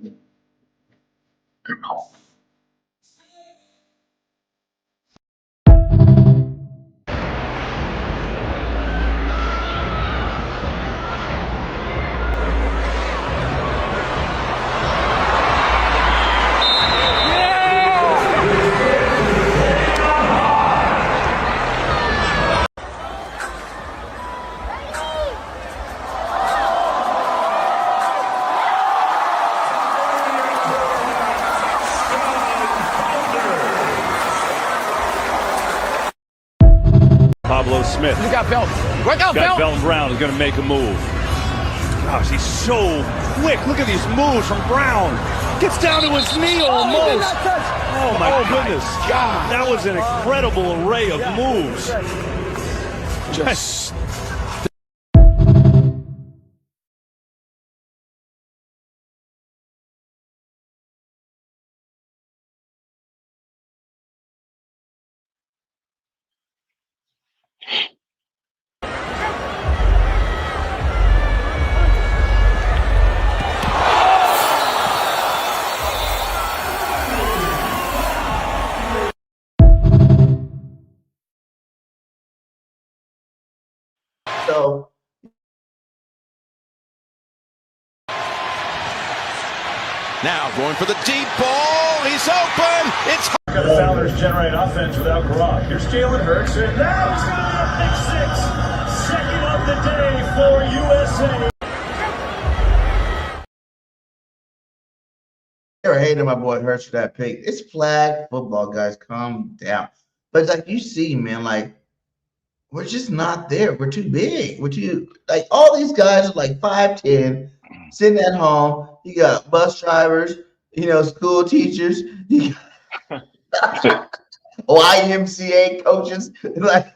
Pablo Smith.
You got Belt. Work out,
Got
Belt.
Belton Brown is going to make a move. Gosh, he's so quick. Look at these moves from Brown. Gets down to his knee almost. Oh, my goodness.
God.
That was an incredible array of moves.
Just
So
now going for the deep ball. He's open. It's
The Sounders generate offense without Gronk. Here's Jalen Hurts, and now he's going to get pick 6. Second of the day for USA.
they're hating my boy Hurts for that pick. It's flag football, guys. Calm down. But it's like you see, man, like we're just not there. We're too big. We're too like all these guys are like 5'10", sitting at home. You got bus drivers, school teachers, you got YMCA coaches, like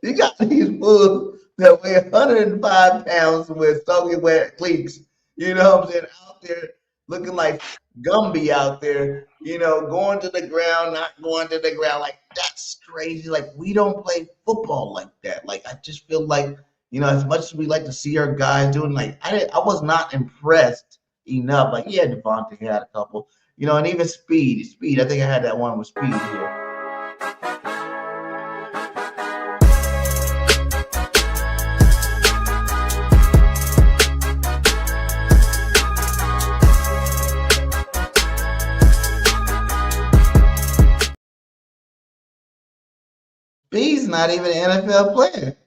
you got these fools that weigh 105 pounds with soaking wet cleats. You know what I'm saying? Out there looking like Gumby out there, going to the ground, not going to the ground. Like, that's crazy. Like, we don't play football like that. Like, I just feel like, as much as we like to see our guys doing, like, I was not impressed enough. Like, yeah, Devontae had a couple, and even Speed. I think I had that one with Speed here. Speed's not even an NFL player.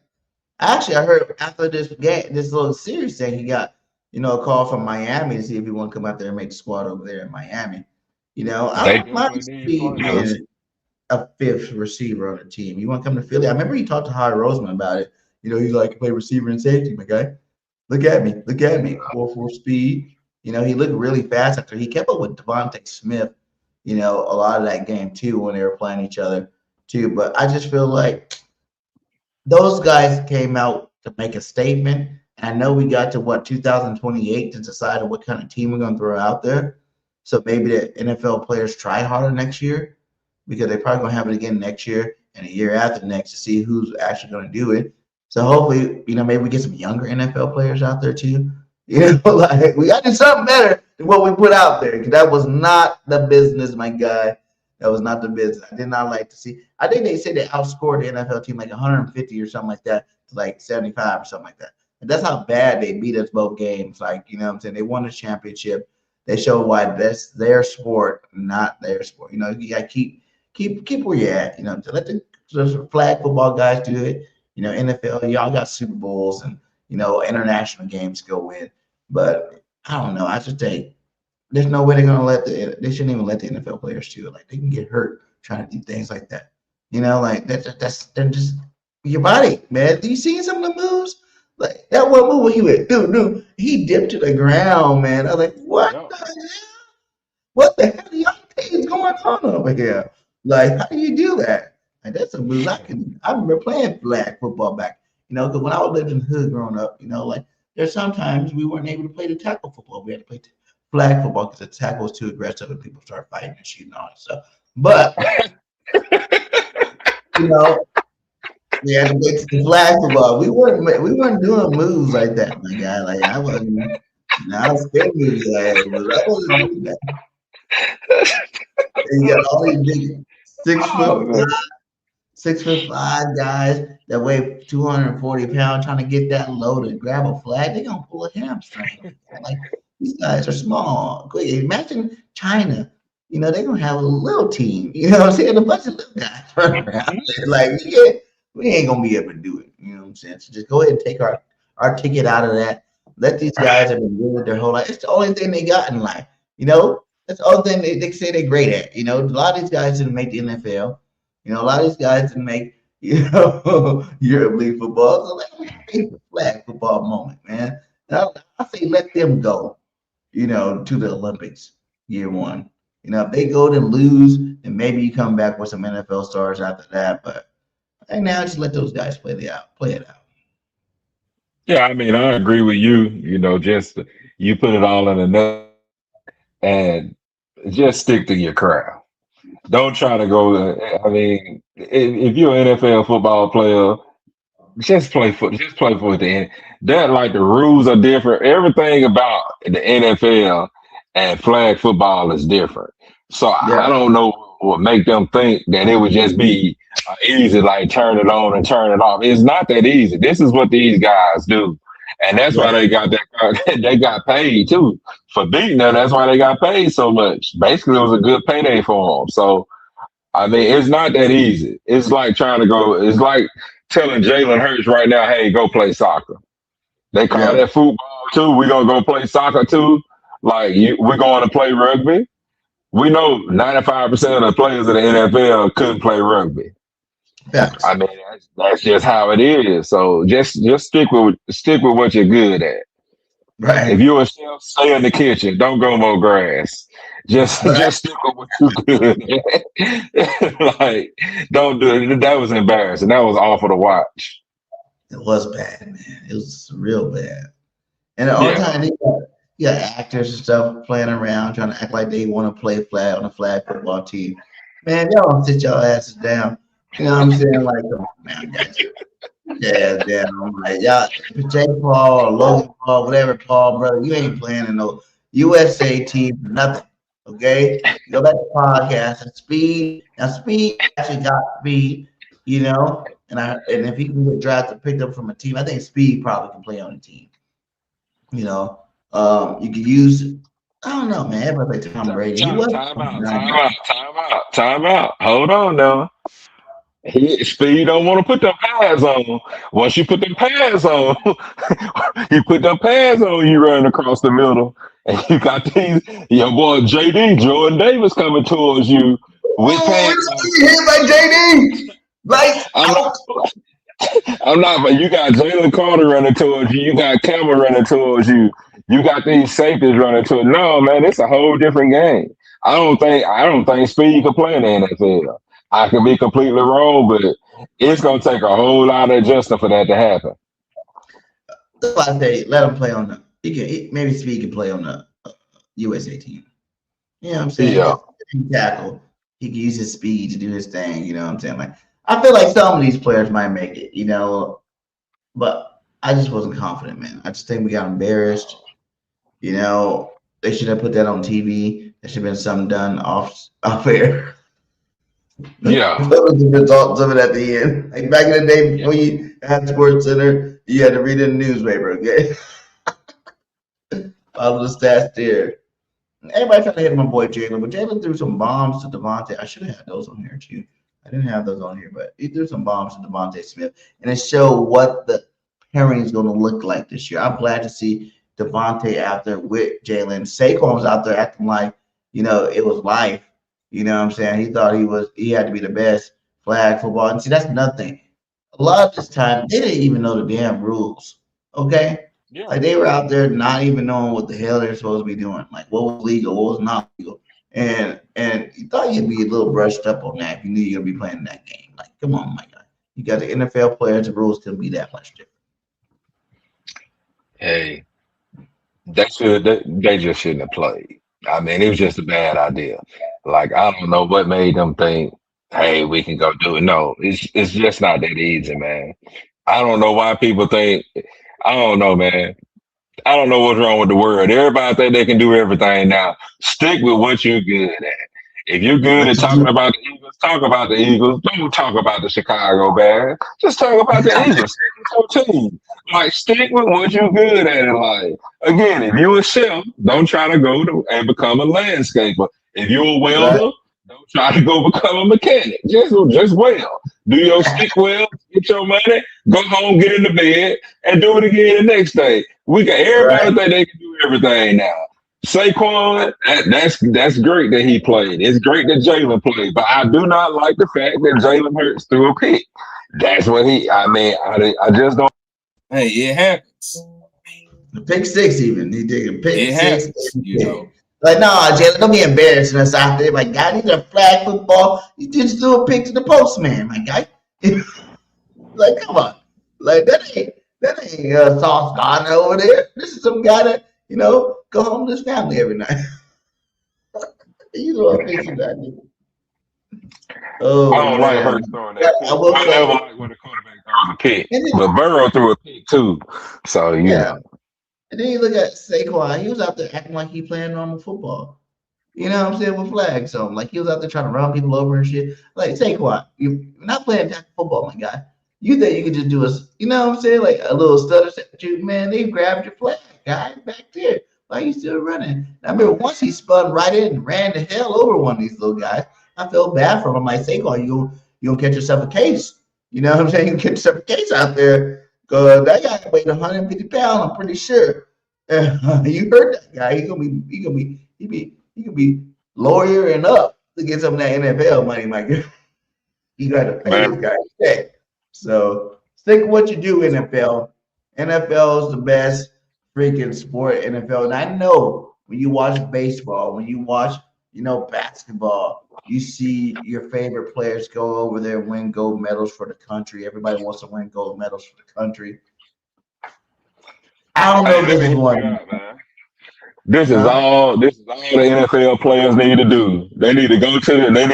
Actually, I heard after this game, this little series thing, he got, a call from Miami to see if he want to come out there and make the squad over there in Miami. I
They
don't mind Speed being a fifth receiver on the team. You want to come to Philly? I remember he talked to Howie Roseman about it. He's like, play receiver and safety, my guy. Look at me. 4.4 speed. He looked really fast after he kept up with Devontae Smith, a lot of that game too when they were playing each other too. But I just feel like those guys came out to make a statement. And I know we got to 2028 to decide on what kind of team we're going to throw out there. So maybe the NFL players try harder next year because they're probably going to have it again next year and a year after next to see who's actually going to do it. So hopefully, maybe we get some younger NFL players out there too. Like we got to do something better than what we put out there because that was not the business, my guy. That was not the business. I did not like to see. I think they said they outscored the NFL team like 150 or something like that to like 75 or something like that. And that's how bad they beat us both games. Like, what I'm saying? They won the championship. They showed why that's their sport, not their sport. You got to keep where you're at. To let the flag football guys do it. NFL, y'all got Super Bowls and, international games to go with. But I don't know. I just think there's no way they're going to they shouldn't even let the NFL players do it. Like, they can get hurt trying to do things like that. Like they're just your body, man. Do you see some of the moves? Like that one move when he went, dude, he dipped to the ground, man. I was like, what the hell? What the hell is going on over here? Like, how do you do that? Like, that's a move I remember playing flag football back, because when I was living in the hood growing up, like there's sometimes we weren't able to play the tackle football. We had to play flag football because the tackle was too aggressive and people start fighting and shooting all that stuff. But We had to get to the flag football. We weren't doing moves like that, my guy. Like I wasn't. I was spin moves like that, but I wasn't doing that. And you got all these big six
Oh,
foot
man.
6'5" guys that weigh 240 pounds trying to get that low to grab a flag. They're gonna pull a hamstring. Like these guys are small. Imagine China. They're gonna have a little team. You know what I'm saying? A bunch of little guys running around there. Like we ain't gonna be able to do it. You know what I'm saying? So just go ahead and take our ticket out of that. Let these guys have been doing it their whole life. It's the only thing they got in life. That's the only thing they say they're great at. A lot of these guys didn't make the NFL. A lot of these guys didn't make, Europe League football. So let me take the flag football moment, man. And I say let them go, to the Olympics year one. If they go and lose, then maybe you come back with some NFL stars after that. But right now, just let those guys play it out.
Yeah, I mean, I agree with you. Just you put it all in a nut and just stick to your craft. Don't try to go. I mean, if you're an NFL football player, just play for. Just play for the end. That like the rules are different. Everything about the NFL and flag football is different. So I
Yeah,
don't know what make them think that it would just be easy, like turn it on and turn it off. It's not that easy. This is what these guys do, and that's why
yeah,
they got that. They got paid too for beating them. That's why they got paid so much. Basically, it was a good payday for them. So I mean, it's not that easy. It's like trying to go. It's like telling Jalen Hurts right now, "Hey, go play soccer." They call
yeah.
that football too. We're gonna go play soccer too. We're going to play rugby. We know 95% of the players in the NFL couldn't play rugby.
Facts.
I mean, that's just how it is. So just stick with what you're good at. If
Right.
you're a chef, stay in the kitchen. Don't go mow grass. Just
Right.
just stick with what you're good at. Like, don't do it. That was embarrassing. That was awful to watch.
It was bad, man. It was real bad. And the only
Yeah.
time you got actors and stuff playing around, trying to act like they want to play flag on a flag football team. Man, y'all don't sit your asses down. You know what I'm saying? Like, come on, man, I got you. Yeah, damn. I'm like, y'all, Jake Paul or Logan Paul, whatever Paul, brother, you ain't playing in no USA team for nothing. Okay? Go back to podcast and speed. Now, speed actually got speed, and if he can get drafted, picked up from a team, I think speed probably can play on a team. You know, you could use. I don't know, man. Everybody like Tom Brady. He was
Time out. Time out. Time out. Time out. Hold on now. Speed don't want to put them pads on. Once you put them pads on, you put them pads on, you run across the middle, and you got your boy JD, Jordan Davis, coming towards you with
Oh,
pads on.
you hit by JD. Lights
I'm
out.
not, I'm not, but you got Jalen Carter running towards you. You got Campbell running towards you. You got these safeties running towards. No, man, it's a whole different game. I don't think speed can play in the NFL. I could be completely wrong, but it's gonna take a whole lot of adjustment for that to happen.
That's why I say let him play on the. Maybe Speed can play on the USA team. You know what I'm saying?
Yeah.
If he can tackle, he can use his speed to do his thing. You know what I'm saying? Like I feel like some of these players might make it. But I just wasn't confident, man. I just think we got embarrassed. They should have put that on TV. There should have been something done off air.
Yeah.
That was the results of it at the end. Like back in the day before you had Sports Center, you had to read it in the newspaper, okay? Follow the stats there. Everybody trying to hit my boy Jalen, but Jalen threw some bombs to Devontae. I should have had those on here too. I didn't have those on here, but he threw some bombs to Devontae Smith, and it showed what the pairing is going to look like this year. I'm glad to see Devontae out there with Jalen. Saquon was out there acting like, it was life. You know what I'm saying? He thought he had to be the best flag football. And see, that's another thing. A lot of this time, they didn't even know the damn rules. Okay?
Yeah.
Like they were out there not even knowing what the hell they're supposed to be doing. Like what was legal, what was not legal. And you thought you'd be a little brushed up on that if you knew you're gonna be playing that game. Like, come on, my guy. You got the NFL players, the rules couldn't be that much different.
Hey, they just shouldn't have played. I mean, it was just a bad idea. Like I don't know what made them think, hey, we can go do it. No, it's just not that easy, man. I don't know why people think. I don't know, man. I don't know what's wrong with the world. Everybody think they can do everything now. Stick with what you're good at. If you're good at talking about the Eagles, talk about the Eagles. Don't talk about the Chicago Bears. Just talk about the Eagles. Stick with your team. Like, stick with what you're good at in life. Again, if you're a chef, don't try to go to and become a landscaper. If you're a welder,
Right.
don't try to go become a mechanic. Just weld. Do your stick well, get your money, go home, get in the bed, and do it again the next day. We got everybody
Right.
think they can do everything now. Saquon, that's great that he played. It's great that Jalen played, but I do not like the fact that Jalen Hurts threw a pick. That's what I just don't.
Hey, it happens.
The pick six, even he did a pick
It
six.
happens, you know.
Like, no, Jalen, don't be embarrassing us out there. My guy, these are flag football. You just threw a pick to the postman, my guy. Like, come on. Like, that ain't Sauce Gardner over there. This is some guy that, go home to his family every night. You know what I'm saying, that nigga. Oh,
I don't like
man.
Hurts throwing that pick.
I will
I
say,
never like when the quarterback throws a pick.
And
But Burrow threw a pick too. So, you know.
And then you look at Saquon. He was out there acting like he playing normal football. You know what I'm saying? With flags on. Like, he was out there trying to run people over and shit. Like, Saquon, you're not playing tackle football, my guy. You think you could just do you know what I'm saying? Like a little stutter step, but you, man, they grabbed your flag, guy, back there. Why are you still running? And I remember once he spun right in and ran the hell over one of these little guys. I felt bad for him. I'm like, Saquon, you don't catch yourself a case. You know what I'm saying? You catch yourself a case out there. Because that guy weighed 150 pounds, I'm pretty sure. You heard that guy. He could be lawyer and up to get some of that NFL money, my guy. You got to pay this guy a check. So stick with what you do, NFL. NFL is the best freaking sport, NFL. And I know when you watch baseball, when you watch, basketball, you see your favorite players go over there and win gold medals for the country. Everybody wants to win gold medals for the country. I don't know if this is one.
This is all the NFL players need to do. They need to go and they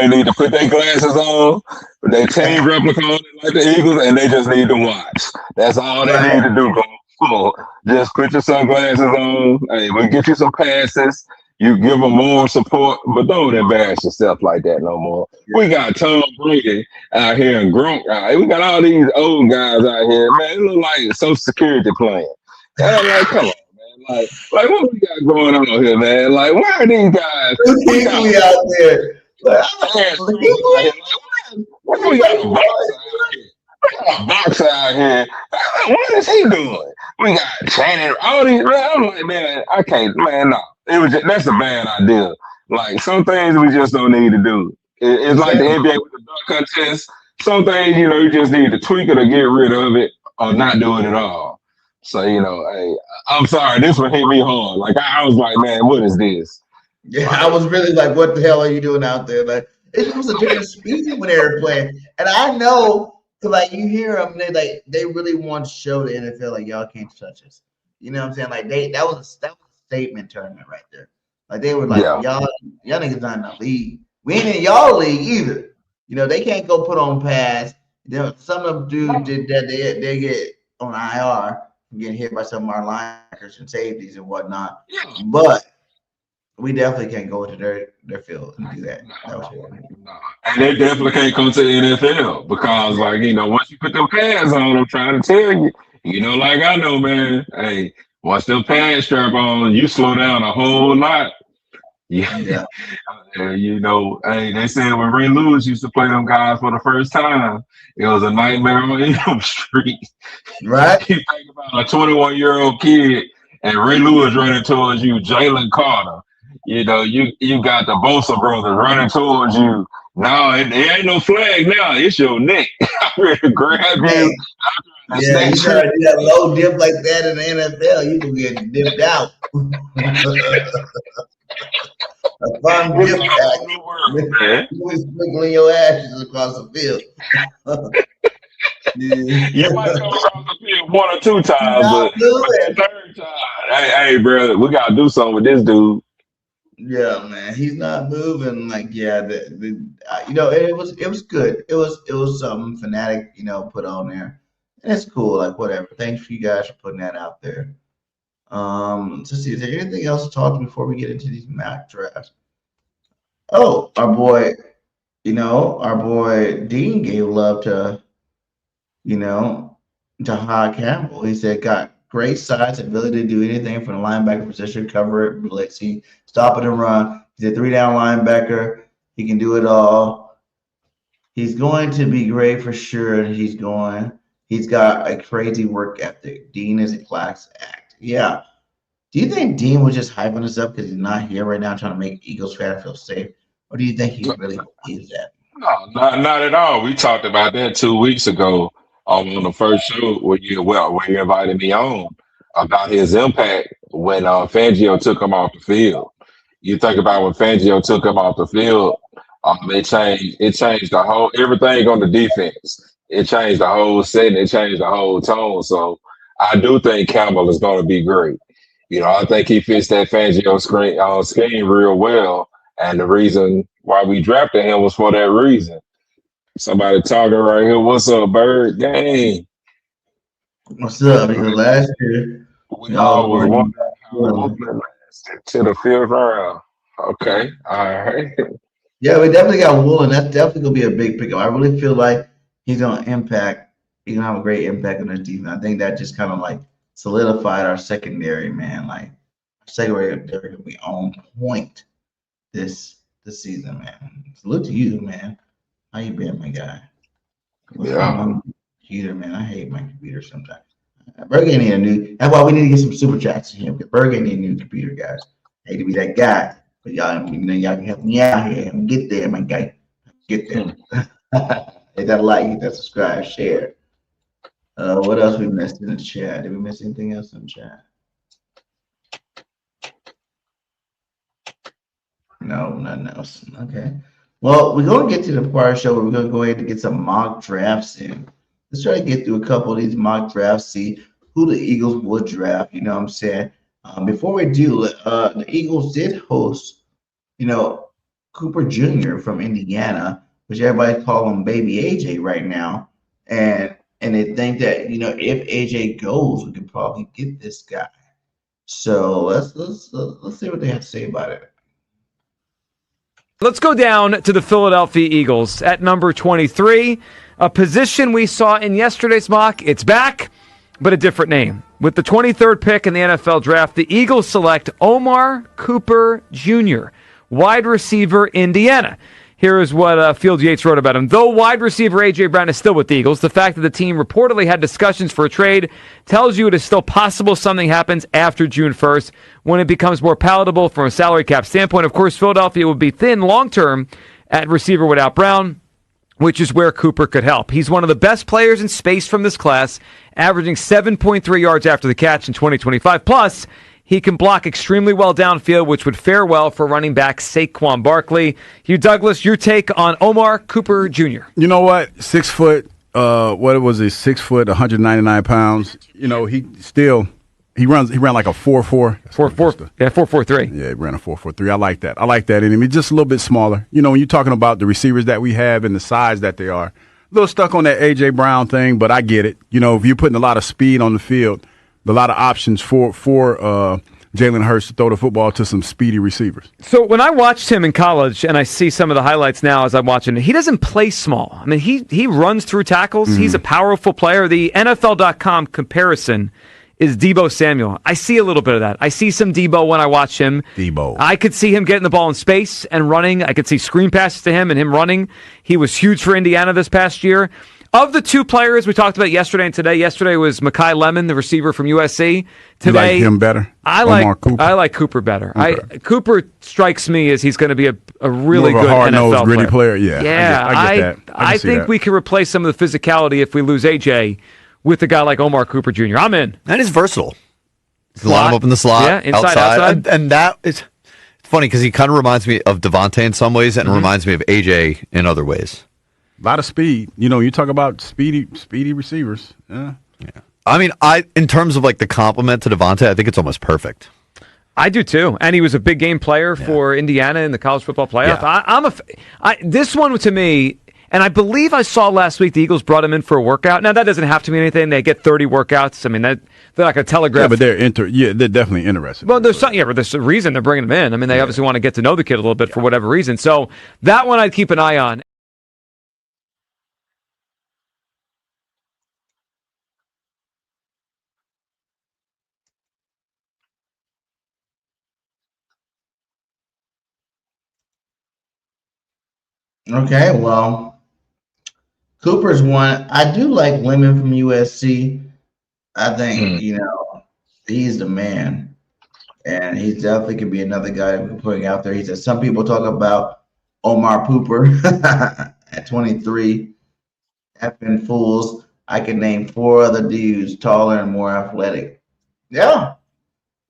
need to put their glasses on, their team replica on like the Eagles, and they just need to watch. That's all they need to do. Go. Just put your sunglasses on. Hey, we'll get you some passes. You give them more support, but don't embarrass yourself like that no more. We got Tom Brady out here and Gronk. We got all these old guys out here. Man, it look like Social Security playing. And I'm like, come on. Like what we got going on here, man? Like, why are these guys?
We out there.
We got a boxer out here. What is he doing? We got Shannon, all these. Man, I'm like, man, I can't, man. No, that's a bad idea. Like, some things we just don't need to do. It's like the NBA with the dunk contest. Some things, you just need to tweak it or get rid of it or not do it at all. So, hey, I'm sorry, this one hit me hard. Like, I was like, man, what is this?
Yeah, I was really like, what the hell are you doing out there? Like, it was a different speed when they were playing. And I know, because, like, you hear them, they really want to show the NFL, like, y'all can't touch us. You know what I'm saying? Like, that was a statement tournament right there. Like, they were like, y'all niggas not in the league. We ain't in y'all league either. They can't go put on pass. Some of them dudes did that. They get on IR. Getting hit by some of our linebackers and safeties and whatnot. But we definitely can't go into their field and do that.
And they definitely can't come to the NFL because, like, once you put them pads on, I'm trying to tell you, like I know, man, hey, once them pads strap on, you slow down a whole lot. Yeah. Hey, they said when Ray Lewis used to play them guys for the first time, it was a nightmare on Elm Street.
Right?
You think about a 21-year-old kid and Ray Lewis running towards you, Jalen Carter. You got the Bosa brothers running towards you. No, it ain't no flag now. It's your neck. I'm ready to grab you.
Yeah, you try to do that low dip like that in the NFL, you can get dipped out. A fun dip back. You was sprinkling your ashes across the field.
You might come across the field one or two times, but that third time, hey, brother, we gotta do something with this dude.
Yeah, man, he's not moving. Like, yeah, it was good. It was something Fanatic, put on there. And it's cool. Like, whatever. Thanks for you guys for putting that out there. Let's see. Is there anything else to talk before we get into these mock drafts? Oh, our boy Dean gave love you know, Jahad Campbell. He said got great size, ability to do anything from the linebacker position, cover it, blitzing, stop it and run. He's a 3-down linebacker. He can do it all. He's going to be great for sure. He's got a crazy work ethic. Dean is a class act. Yeah. Do you think Dean was just hyping us up because he's not here right now trying to make Eagles fans feel safe? Or do you think he really believes that?
No, not at all. We talked about that 2 weeks ago on the first show where you invited me on about his impact when Fangio took him off the field. You think about when Fangio took him off the field, it changed the whole everything on the defense. It changed the whole setting. It changed the whole tone. So I do think Campbell is going to be great. I think he fits that Fangio scheme real well. And the reason why we drafted him was for that reason. Somebody talking right here. What's up, Bird? Gang.
What's up? Because last year,
We all was wondering how Oakland lasted to the 5th round. Okay. All right.
Yeah, we definitely got Woolen. That's definitely gonna be a big pickup. I really feel like he's gonna have a great impact on the defense. I think that just kind of like solidified our secondary, man. Like our secondary gonna be on point this season, man. Salute to you, man. How you been, my guy? What's going on with my computer, man? I hate my computer sometimes. Berg ain't need a new. That's why we need to get some super chats in here. Because Berg ain't need a new computer, guys. I hate to be that guy, but y'all can help me out here and get there, my guy. Get there. Hit that like, hit that subscribe, share. What else we missed in the chat? Did we miss anything else in the chat? No, nothing else. Okay. Well, we're going to get to the part of the show where we're going to go ahead and get some mock drafts in. Let's try to get through a couple of these mock drafts, see who the Eagles would draft. You know what I'm saying? Before we do, the Eagles did host, Cooper Jr. from Indiana, which everybody call him Baby AJ right now. And they think that, if AJ goes, we could probably get this guy. So let's see what they have to say about it.
Let's go down to the Philadelphia Eagles at number 23, a position we saw in yesterday's mock. It's back, but a different name. With the 23rd pick in the NFL draft, the Eagles select Omar Cooper Jr., wide receiver, Indiana. Here is what Field Yates wrote about him. Though wide receiver A.J. Brown is still with the Eagles, the fact that the team reportedly had discussions for a trade tells you it is still possible something happens after June 1st when it becomes more palatable from a salary cap standpoint. Of course, Philadelphia would be thin long-term at receiver without Brown, which is where Cooper could help. He's one of the best players in space from this class, averaging 7.3 yards after the catch in 2025. Plus, he can block extremely well downfield, which would fare well for running back Saquon Barkley. Hugh Douglas, your take on Omar Cooper Jr.
You know what? 6 foot, what was it? 6 foot, 199 pounds. He ran like a 4.4.
4.4. Yeah, 4.43.
Yeah, he ran a 4.43. I like that. I like that in him. He's just a little bit smaller. When you're talking about the receivers that we have and the size that they are, a little stuck on that A.J. Brown thing, but I get it. If you're putting a lot of speed on the field, a lot of options for Jalen Hurts to throw the football to some speedy receivers.
So when I watched him in college, and I see some of the highlights now as I'm watching it, he doesn't play small. I mean, he runs through tackles. Mm-hmm. He's a powerful player. The NFL.com comparison is Deebo Samuel. I see a little bit of that. I see some Deebo when I watch him.
Deebo.
I could see him getting the ball in space and running. I could see screen passes to him and him running. He was huge for Indiana this past year. Of the two players we talked about yesterday and today, yesterday was Mekhi Lemon, the receiver from USC. Today,
you like him better?
I like Cooper better. Okay. Cooper strikes me as he's going to be a really good
hard-nosed,
NFL
gritty player.
Yeah,
I get that.
I think we can replace some of the physicality if we lose AJ with a guy like Omar Cooper Jr. I'm in.
And he's versatile. He's line him up in the slot,
yeah, inside, outside.
And that is funny because he kind of reminds me of Devontae in some ways and reminds me of AJ in other ways.
A lot of speed. You talk about speedy receivers. Yeah.
I mean, in terms of like the compliment to Devontae, I think it's almost perfect.
I do too, and he was a big game player for Indiana in the college football playoff.
Yeah.
This one to me, and I believe I saw last week the Eagles brought him in for a workout. Now that doesn't have to mean anything. They get 30 workouts. I mean, they're not going to telegraph.
Yeah, but they're definitely interested.
Well, there's a reason they're bringing him in. I mean, they obviously want to get to know the kid a little bit for whatever reason. So that one I'd keep an eye on.
Okay, well, Cooper's one. I do like Lemon from USC. I think, he's the man. And he definitely could be another guy we're putting out there. He said some people talk about Omar Pooper at 23. Effing fools. I can name 4 other dudes taller and more athletic. Yeah.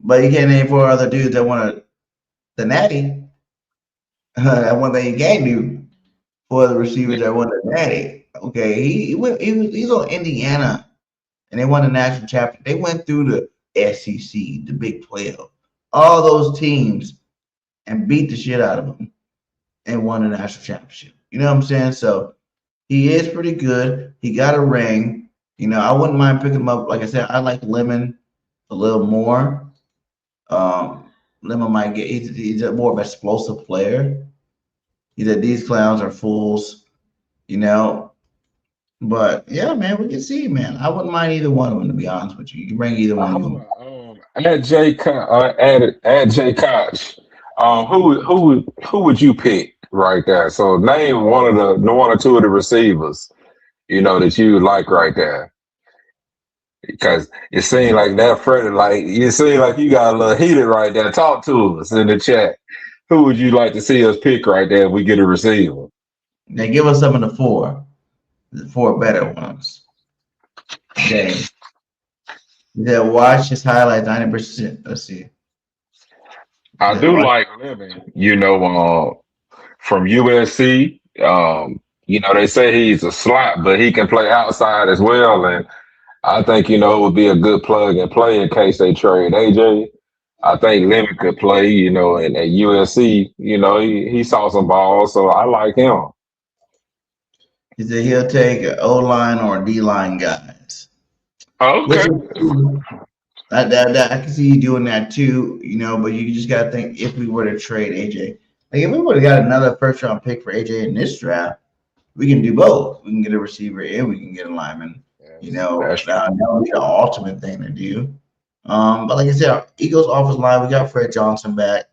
But you can't name 4 other dudes that want the natty. That one thing you can't do for the receivers that won the natty. Okay. He's on Indiana. And they won the national championship. They went through the SEC, the Big 12, all those teams, and beat the shit out of them and won the national championship. You know what I'm saying? So he is pretty good. He got a ring. I wouldn't mind picking him up. Like I said, I like Lemon a little more. Lemon might get. He's a more of an explosive player. He said these clowns are fools. But yeah, man, we can see, man. I wouldn't mind either one of them, to be honest with you. You can bring either one of them.
At Jay Koch, who would you pick right there? So name one or two of the receivers, that you like right there. Because it seems like that Freddie, you seem like you got a little heated right there. Talk to us in the chat. Who would you like to see us pick right there if we get a receiver?
Now give us some of the 4 better ones. Okay. Watch his highlights 90%. Let's see.
I do like Lemon, from USC. They say he's a slot, but he can play outside as well. And I think, it would be a good plug and play in case they trade AJ. I think Lemon could play, and at USC, he saw some balls, so I like him.
He said he'll take an O-line or D-line guys.
Okay.
I can see you doing that too, but you just got to think if we were to trade AJ. Like if we would have got another first-round pick for AJ in this draft, we can do both. We can get a receiver and we can get a lineman. That would be the ultimate thing to do. But like I said, our Eagles offensive line, we got Fred Johnson back.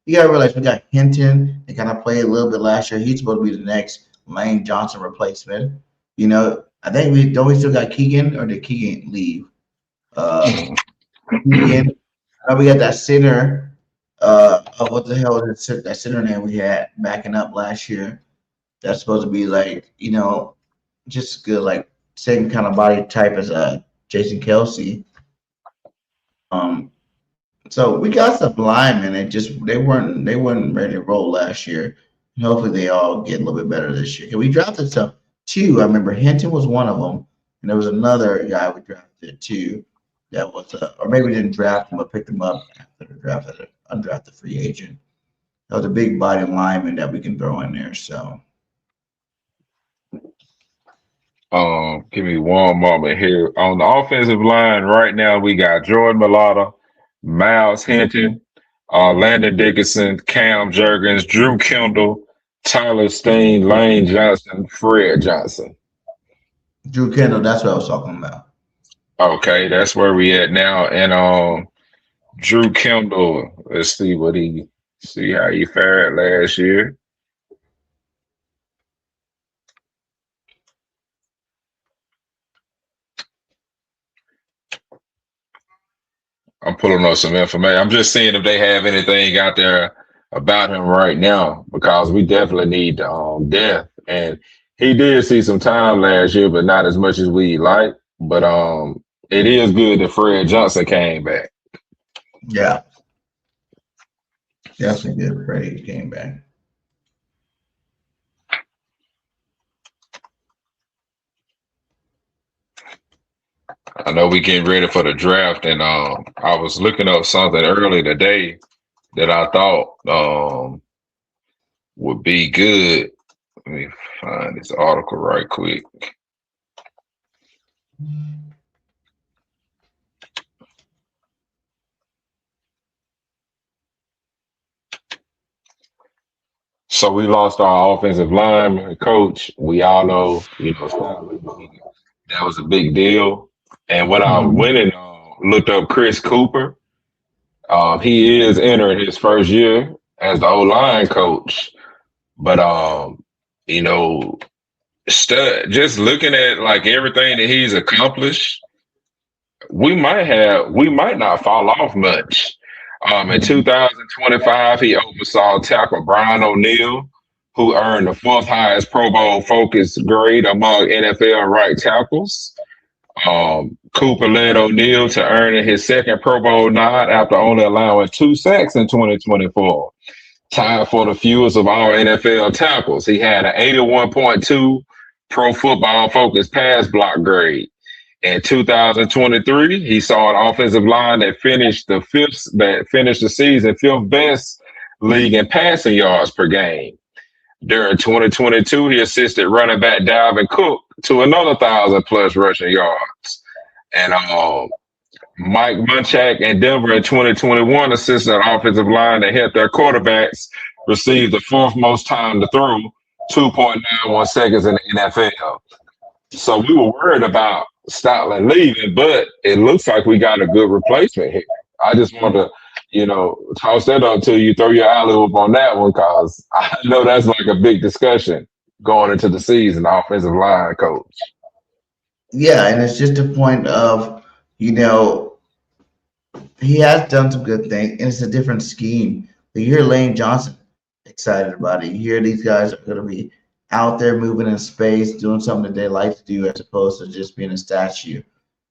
You got to realize we got Hinton. They kind of played a little bit last year. He's supposed to be the next Lane Johnson replacement. I think we still got Keegan, or did Keegan leave? Keegan. We got that center. What the hell is that center name we had backing up last year? That's supposed to be just good, same kind of body type as Jason Kelsey. So we got some linemen. They weren't ready to roll last year. And hopefully they all get a little bit better this year. We drafted some 2. I remember Hinton was one of them, and there was another guy we drafted too. That was, or maybe we didn't draft him, but picked him up after the draft as an undrafted free agent. That was a big body lineman that we can throw in there. So.
Give me one moment here. On the offensive line right now, we got Jordan Mailata, Miles Hinton, Landon Dickinson, Cam Jurgens, Drew Kendall, Tyler Steen, Lane Johnson, Fred Johnson.
Drew Kendall, that's what I was talking about.
Okay, that's where we at now. And Drew Kendall, let's see how he fared last year. I'm pulling up some information. I'm just seeing if they have anything out there about him right now, because we definitely need depth. And he did see some time last year, but not as much as we like. But it is good that Fred Johnson came back.
Yeah. Definitely good. Freddie came back.
I know we getting ready for the draft, and I was looking up something early today. that I thought would be good. Let me find this article right quick. So we lost our offensive line coach. We all know, that was a big deal. And when I went and looked up Chris Cooper, he is entering his first year as the O-line coach. But just looking at like everything that he's accomplished, we might not fall off much. In 2025, he oversaw tackle Brian O'Neill, who earned the 4th highest Pro Bowl focus grade among NFL right tackles. Cooper led O'Neill to earning his 2nd Pro Bowl nod after only allowing 2 sacks in 2024. Tied for the fewest of all NFL tackles. He had an 81.2 Pro Football Focus pass block grade. In 2023, he saw an offensive line that finished the season 5th best league in passing yards per game. During 2022, he assisted running back Dalvin Cook to another 1,000+ rushing yards. And Mike Munchak in Denver in 2021 assisted an offensive line that helped their quarterbacks receive the 4th most time to throw, 2.91 seconds in the NFL. So we were worried about Stoutland leaving, but it looks like we got a good replacement here. I just want to, toss that up to you, throw your alley-oop on that one, because I know that's like a big discussion going into the season, offensive line coach.
Yeah, and it's just a point of, he has done some good things, and it's a different scheme. You hear Lane Johnson excited about it. You hear these guys are going to be out there moving in space, doing something that they like to do as opposed to just being a statue.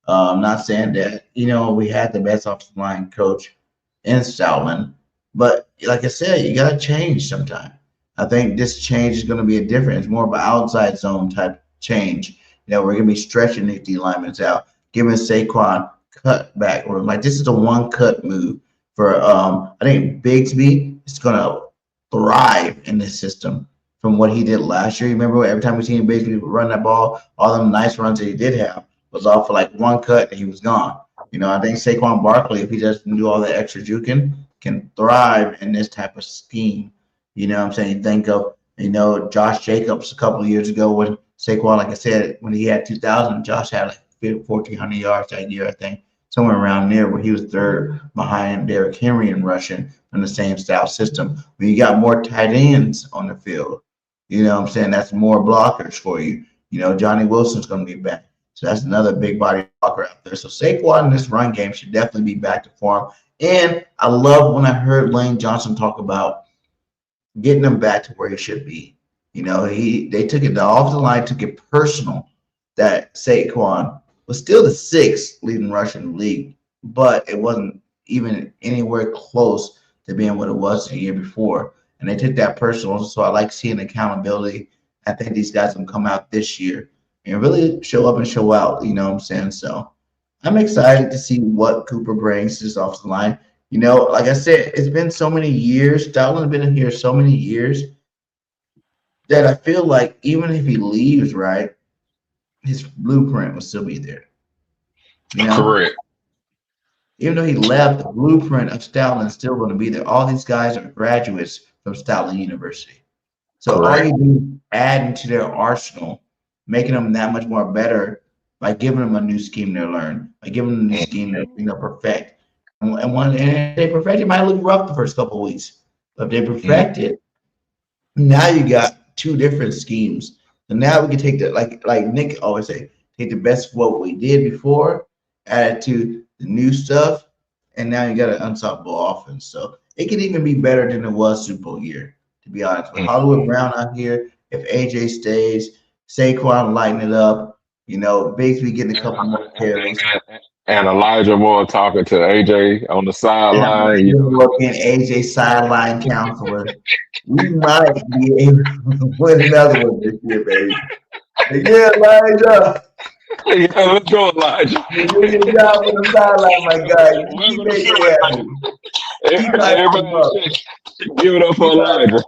I'm not saying that, we had the best offensive line coach in Stoutland, but like I said, you got to change sometime. I think this change is going to be a different. It's more of an outside zone type change. We're going to be stretching these D linemen out, giving Saquon cut back. Or like this is a one cut move for I think Bigsby is going to thrive in this system from what he did last year. You remember every time we seen Bigsby run that ball, all them nice runs that he did have was off for like one cut and he was gone. I think Saquon Barkley, if he doesn't do all the extra juking, can thrive in this type of scheme. You know what I'm saying? You think of, Josh Jacobs a couple of years ago when Saquon, like I said, when he had 2,000, Josh had like 1,400 yards that year, I think, somewhere around there where he was 3rd behind Derrick Henry in rushing in the same style system. When you got more tight ends on the field, that's more blockers for you. Johnny Wilson's going to be back. So that's another big body blocker out there. So Saquon in this run game should definitely be back to form. And I love when I heard Lane Johnson talk about getting him back to where he should be. They took it, the offensive line took it personal that Saquon was still the 6th leading rusher in the league, but it wasn't even anywhere close to being what it was the year before. And they took that personal. So I like seeing accountability. I think these guys will come out this year and really show up and show out. You know what I'm saying? So I'm excited to see what Cooper brings to this offensive line. Like I said, it's been so many years. Stoutland's been in here so many years that I feel like even if he leaves, right, his blueprint will still be there.
Correct.
Even though he left, the blueprint of Stoutland is still going to be there. All these guys are graduates from Stoutland University. So
Correct.
All you do is adding to their arsenal, making them that much more better by giving them a new scheme to learn, by giving them a new scheme to perfect. And if they perfect it, might look rough the first couple of weeks. But if they perfect it, now you got 2 different schemes. And now we can take the, like Nick always say, take the best of what we did before, add it to the new stuff, and now you got an unstoppable offense. So it could even be better than it was Super Bowl year, to be honest. With Hollywood Brown out here, if AJ stays, Saquon lighting it up, Bigsby getting a couple more carries.
And Elijah Moore talking to AJ on the sideline.
Being AJ sideline counselor. We might be able to win another one this year, baby. Yeah, Elijah.
Yeah, let's go, Elijah.
You do your job on the sideline, my guy. You keep making it happen.
Everybody give it up for Elijah.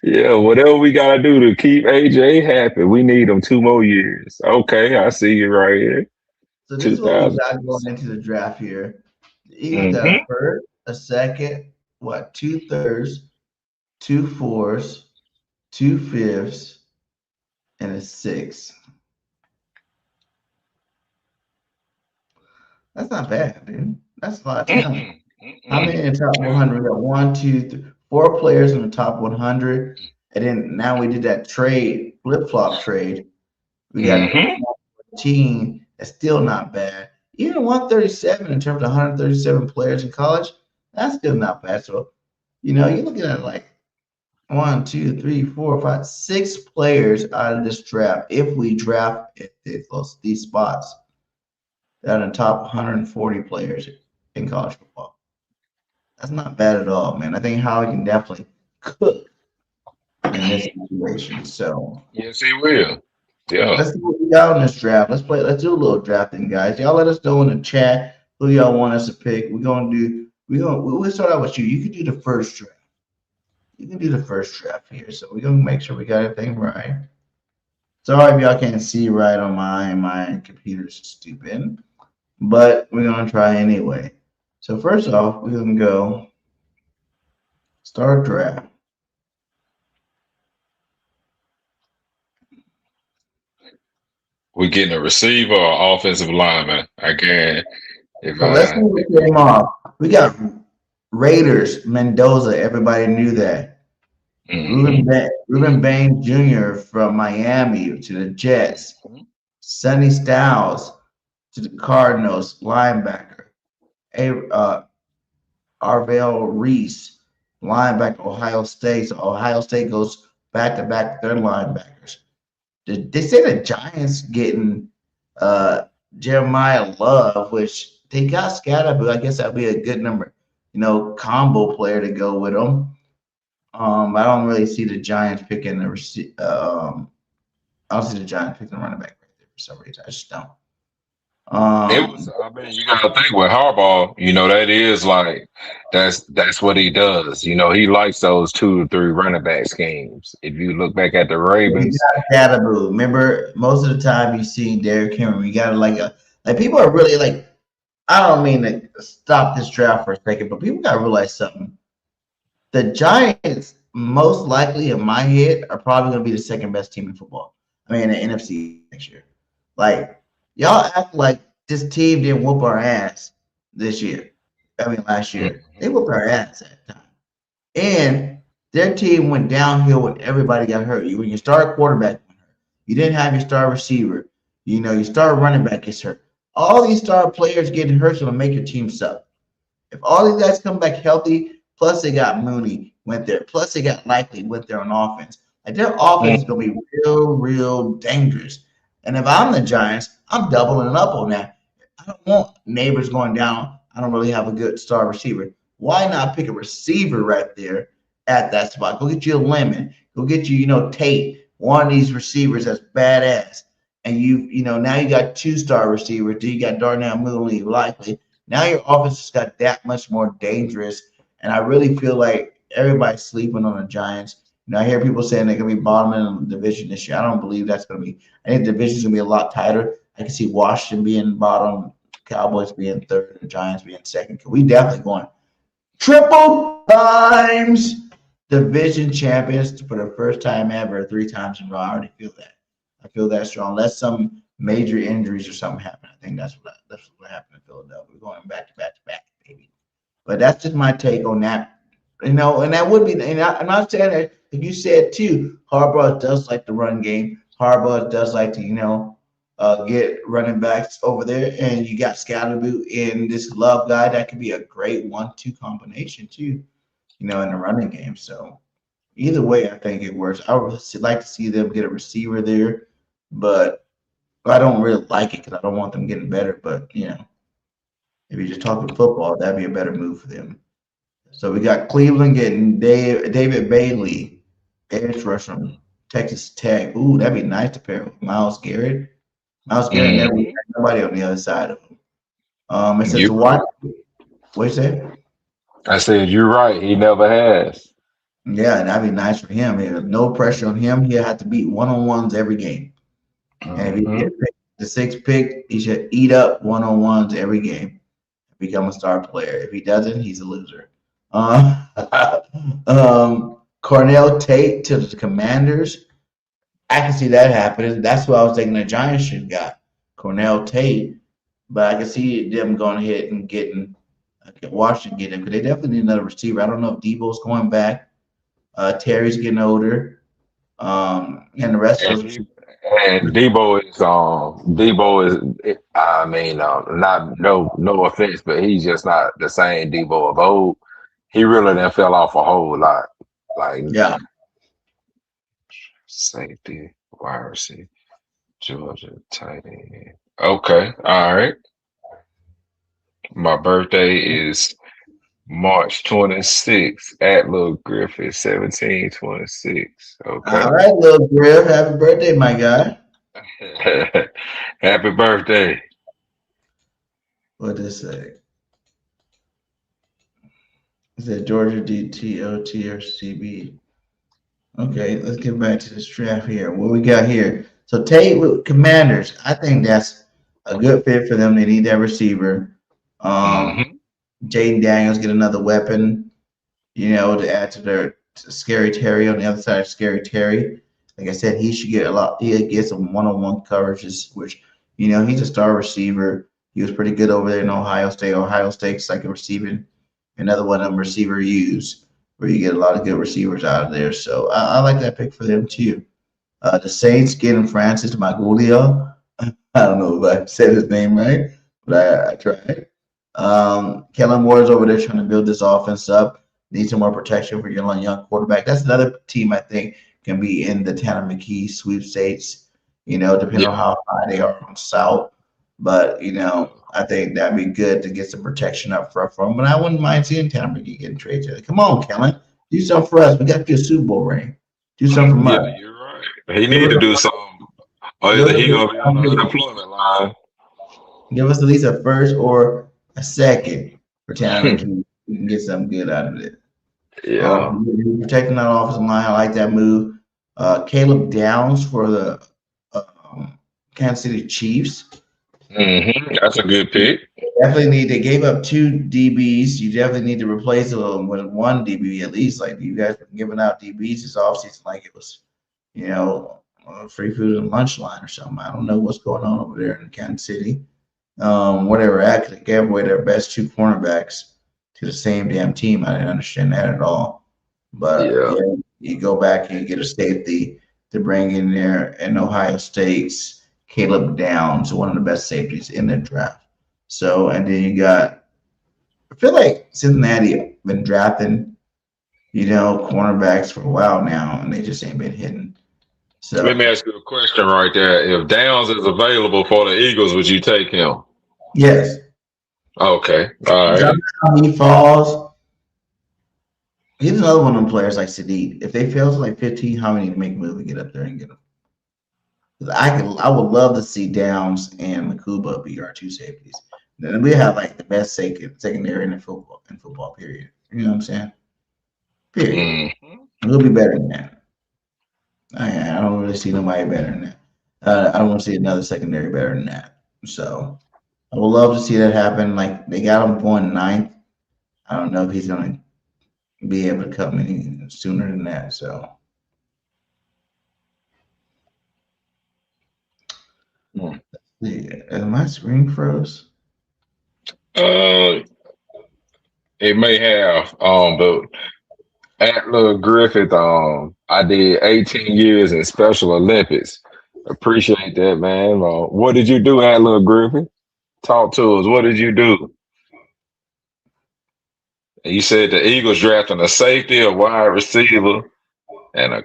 Yeah, whatever we gotta do to keep AJ happy, we need him 2 more years. Okay, I see you right here.
So this is what we
2000.
got going into the draft here. The Eagles got
Mm-hmm.
a first, a second, what, 2/3, 2/4, 2/5, and a 6. That's not bad, dude. That's a lot of talent. How many in the top 100? We got 1, 2, 3, 4 players in the top 100. And then now we did that trade, flip-flop trade. We got
Mm-hmm.
14. That's still not bad. Even 137 in terms of 137 players in college, that's still not bad. So, you're looking at like 1, 2, 3, 4, 5, 6 players out of this draft. If we draft at these spots, that are the top 140 players in college football. That's not bad at all, man. I think Howie can definitely cook in this situation. So
Yes, he will. Yeah.
let's see what we got on this draft. Let's do a little drafting, guys. Y'all let us know in the chat who y'all want us to pick. We'll start out with you. You can do the first draft. You can do the first draft here. So we're gonna make sure we got everything right. Sorry if y'all can't see right on my computer's stupid. But we're gonna try anyway. So first off, we're gonna go start draft.
We getting a receiver or offensive lineman. Again, if
So let's see what came off. We got Raiders, Mendoza. Everybody knew that. Ruben Bain Jr. from Miami to the Jets. Sonny Styles to the Cardinals, linebacker. Arvell Reese, linebacker, Ohio State. So Ohio State goes back to back their linebackers. They say the Giants getting Jeremiah Love, which they got scattered, but I guess that'd be a good number, combo player to go with them. I don't really see the Giants picking the I don't see the Giants picking the running back right there for some reason. I just don't.
You gotta think with Harbaugh, that is like that's what he does. He likes those 2 to 3 running back schemes. If you look back at the Ravens,
Scatterboo. Remember, most of the time you see Derrick Henry, you gotta like people are really like. I don't mean to stop this draft for a second, but people gotta realize something. The Giants, most likely in my head, are probably gonna be the second best team in football. I mean, in the NFC next year. Like, y'all act like this team didn't whoop our ass this year. Last year. They whooped our ass at the time. And their team went downhill when everybody got hurt. When your star quarterback went hurt, you didn't have your star receiver. Your star running back gets hurt. All these star players getting hurt is going to make your team suck. If all these guys come back healthy, plus they got Mooney went there, plus they got Likely went there on offense. Like their offense is going to be real, real dangerous. And if I'm the Giants, I'm doubling up on that. I don't want Neighbors going down. I don't really have a good star receiver. Why not pick a receiver right there at that spot? Go get you a Lemon. Go get you, Tate, one of these receivers that's badass. And now you got 2-star receivers. Then you got Darnell Mooney, Likely. Now your offense just got that much more dangerous. And I really feel like everybody's sleeping on the Giants. I hear people saying they're going to be bottoming in the division this year. I don't believe that's going to be. I think the division's going to be a lot tighter. I can see Washington being bottom, Cowboys being third, and Giants being second. We definitely going triple times division champions for the first time ever, 3 times in a row. I already feel that. I feel that strong. Unless some major injuries or something happen, I think that's what happened in Philadelphia. We're going back to back to back, baby. But that's just my take on that. And that would be. And I'm not saying that. Like you said too, Harbaugh does like the run game. Harbaugh does like to, get running backs over there, and you got Scatterboo and this Love guy that could be a great 1-2 combination too, in the running game. So either way, I think it works. I would like to see them get a receiver there, but I don't really like it because I don't want them getting better. But if you're just talking football, that'd be a better move for them. So we got Cleveland getting David Bailey, edge rush from Texas Tech. Ooh, that'd be nice to pair with Myles Garrett. Myles Garrett never had nobody on the other side of him. It says What you say?
I said you're right. He never has.
Yeah, and that'd be nice for him. No pressure on him. He'll have to beat one-on-ones every game. And if he
Mm-hmm.
gets the sixth pick, he should eat up one-on-ones every game, become a star player. If he doesn't, he's a loser. Cornell Tate to the Commanders. I can see that happening. That's what I was thinking the Giants should have got. Cornell Tate. But I can see them going ahead and getting Washington get him because they definitely need another receiver. I don't know if Debo's going back. Terry's getting older. And the rest of those.
And Debo is I mean, not no offense, but he's just not the same Debo of old. He really done fell off a whole lot. Like
Yeah.
Safety, wide receiver, Georgia tight end. Okay, all right. My birthday is March 26th at Little Griffith, 1726. Okay.
All right, little Griff. Happy birthday, my guy.
Happy birthday.
What does it say? Is it Georgia DTOT or CB? Okay, let's get back to this draft here. What we got here? So Tate with Commanders. I think that's a good fit for them. They need that receiver. Jaden Daniels get another weapon, to add to their Scary Terry on the other side of Scary Terry. Like I said, he should get a lot. He gets some one-on-one coverages, which he's a star receiver. He was pretty good over there in Ohio State. Ohio State's like a receiving, another one of them receiver use, where you get a lot of good receivers out of there. So I like that pick for them too. The Saints getting Francis Magulio. I don't know if I said his name right, but I tried. Kellen Moore's over there trying to build this offense up. Need some more protection for your young quarterback. That's another team I think can be in the Tanner McKee sweepstakes, depending on how high they are on South. But, I think that'd be good to get some protection up front for him. But I wouldn't mind seeing Tanner McKee getting traded. Come on, Kellen. Do something for us. We got to get a Super Bowl ring. Do something for us.
Yeah, you're right. He need to do something. Or either he going to be on the unemployment line.
Give us at least a first or a second for Tanner McKee. We can get something good out of it.
Yeah.
Protecting that offensive line. I like that move. Caleb Downs for the Kansas City Chiefs.
That's a good pick.
They gave up 2 DBs. You definitely need to replace them with 1 DB at least. Like you guys been giving out DBs this offseason like it was, free food and lunch line or something. I don't know what's going on over there in Kansas City. Whatever, actually gave away their best 2 cornerbacks to the same damn team. I didn't understand that at all. But you go back and you get a safety to bring in there in Ohio State's Caleb Downs, one of the best safeties in the draft. So, and then you got, I feel like Cincinnati been drafting, cornerbacks for a while now, and they just ain't been hitting. So
let me ask you a question right there. If Downs is available for the Eagles, would you take him?
Yes.
Okay. All right.
He falls. He's another one of them players like Sadiq. If they fail to like 15, how many make move and get up there and get them? I would love to see Downs and Makuba be our 2 safeties. Then we have like the best secondary in football period. You know what I'm saying? Period. We'll be better than that. I don't really see nobody better than that. I don't want to see another secondary better than that. So I would love to see that happen. Like they got him going 9th. I don't know if he's going to be able to come any sooner than that. So. Yeah, my screen froze.
It may have. But at Little Griffith, I did 18 years in Special Olympics. Appreciate that, man. What did you do at Little Griffith? Talk to us. What did you do? You said the Eagles drafting a safety, a wide receiver, and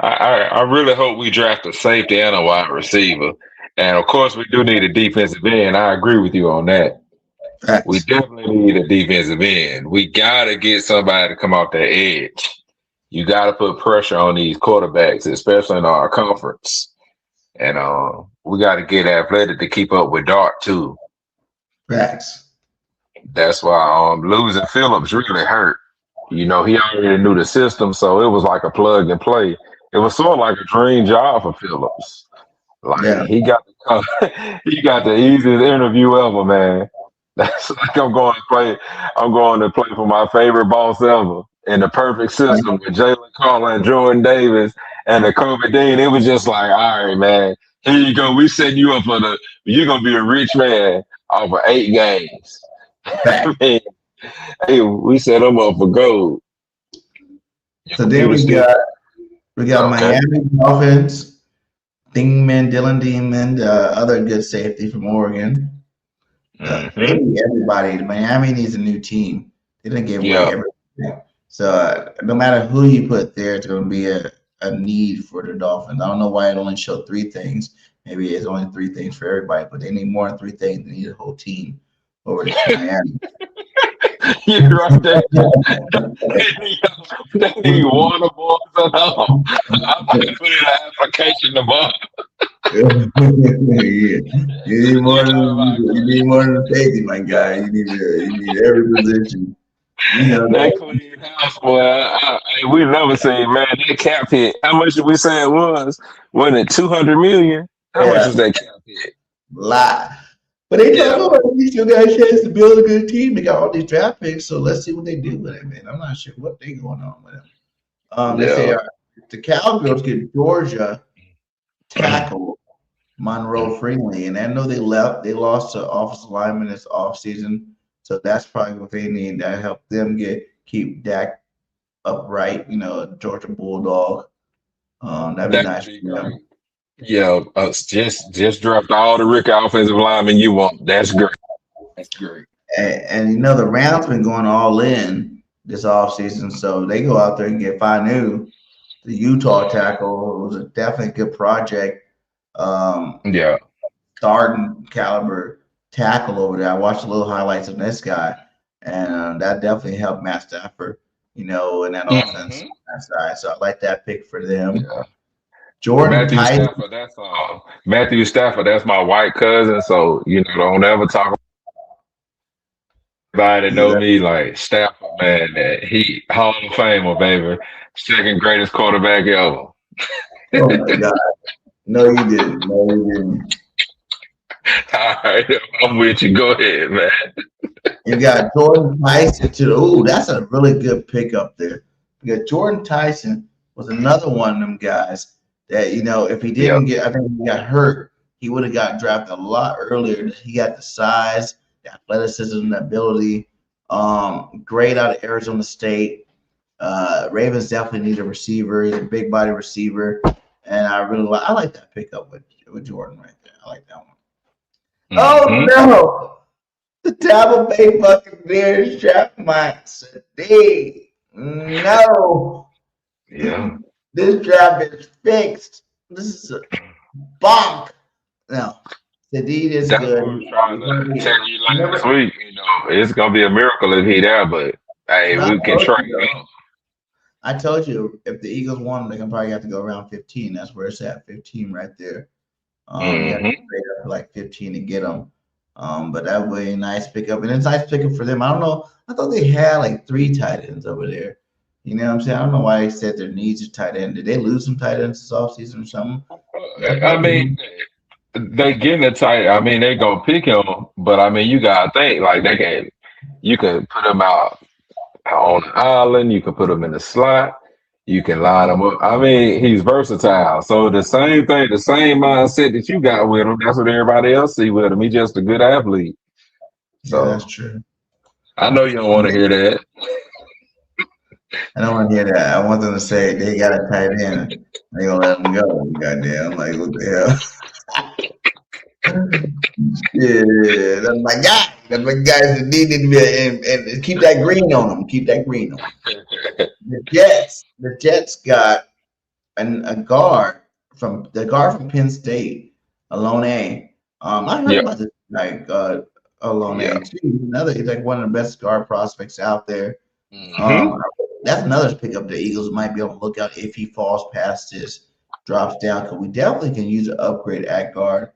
I really hope we draft a safety and a wide receiver. And of course, we do need a defensive end. I agree with you on that.
Facts.
We definitely need a defensive end. We got to get somebody to come off that edge. You got to put pressure on these quarterbacks, especially in our conference. And we got to get athletic to keep up with Dart, too.
Facts.
That's why losing Phillips really hurt. You know, he already knew the system, so it was like a plug and play. It was sort of like a dream job for Phillips. Like
Yeah.
he got the he got the easiest interview ever, man. That's like I'm going to play. I'm going to play for my favorite boss ever in the perfect system with Jalen Carter and Jordan Davis and the Kobe Dean. It was just like, all right, man, here you go. We setting you up for you're gonna be a rich man off of 8 games. I mean, hey, we set him up for gold.
So then we got
Okay.
Miami Dolphins, Dylan Demon, other good safety from Oregon. Maybe everybody. Miami needs a new team. They didn't give away everything. So no matter who you put there, it's going to be a need for the Dolphins. I don't know why it only showed 3 things. Maybe it's only 3 things for everybody, but they need more than 3 things. They need a whole team over there in Miami.
You're right there. They need water boys and all. I'm going to put in an application tomorrow.
You need more than safety, my guy. You need every position. You know
that clean house, boy. We never seen, man. That cap hit. How much did we say it was? Wasn't it 200 million? How much was that cap hit?
Lot. But they talk about we still got a chance to build a good team. They got all these draft picks, so let's see what they do with it, man. I'm not sure what they going on with them. They say the Cowgirls get Georgia tackle Monroe Freeman, and I know they lost to offensive lineman this offseason, so that's probably what they need to help them keep Dak upright. You know, Georgia Bulldog. That'd be nice.
Yeah, just draft all the Rick offensive linemen you want. That's great. That's great.
And you know the Rams been going all in this offseason, so they go out there and get Fanu, the Utah tackle. It was a definitely good project. Starting caliber tackle over there. I watched a little highlights of this guy, and that definitely helped Matt Stafford, you know, in that offense on that side. So I like that pick for them.
Yeah.
Jordan
Matthew Stafford, that's my white cousin. So, you know, don't ever talk about it. Know me like Stafford, man. That he Hall of Famer, baby. 2nd greatest quarterback ever.
Oh my God. No, you didn't.
All right, I'm with you. Go ahead, man.
You got Jordan Tyson that's a really good pick up there. You got Jordan Tyson was another one of them guys that, you know, if he didn't I think he got hurt, he would have got drafted a lot earlier. He got the size, the athleticism, the ability. Great out of Arizona State. Ravens definitely need a receiver. He's a big body receiver. And I like that pickup with Jordan right there. I like that one. Oh no! The Tampa Bay Buccaneers draft Mike today. No.
Yeah.
This draft is fixed. This is a bonk. No. Sadid is
That's
good.
what I was trying to tell you last week. You know, it's gonna be a miracle if he there, but hey, we can trade him.
I told you if the Eagles want him, they can probably have to go around 15. That's where it's at, 15 right there. You have to trade up for like 15 to get him. But that would be a nice pickup, and it's a nice pickup for them. I don't know. I thought they had like 3 tight ends over there. You know what I'm saying? I don't know why they said their needs are tight end. Did they lose some tight ends this offseason or something?
I mean, they getting a tight. I mean, they gonna pick him, but I mean, you gotta think like you can put him out on an island. You can put him in the slot. You can line him up. I mean, he's versatile. So the same thing, the same mindset that you got with him, that's what everybody else see with him. He's just a good athlete. So
that's true.
I know you don't want to hear that.
I don't want to hear that. I want them to say they got a tight end. They gonna let him go. Goddamn! I'm like, what the hell? Yeah, that's my guy. That's my guy that needed to and keep that green on him. Keep that green on him. The Jets got a guard from Penn State, Alone. I heard about this guy, Alone. He's like one of the best guard prospects out there. That's another pickup the Eagles might be able to look out if he falls past this, drops down, because we definitely can use an upgrade at guard.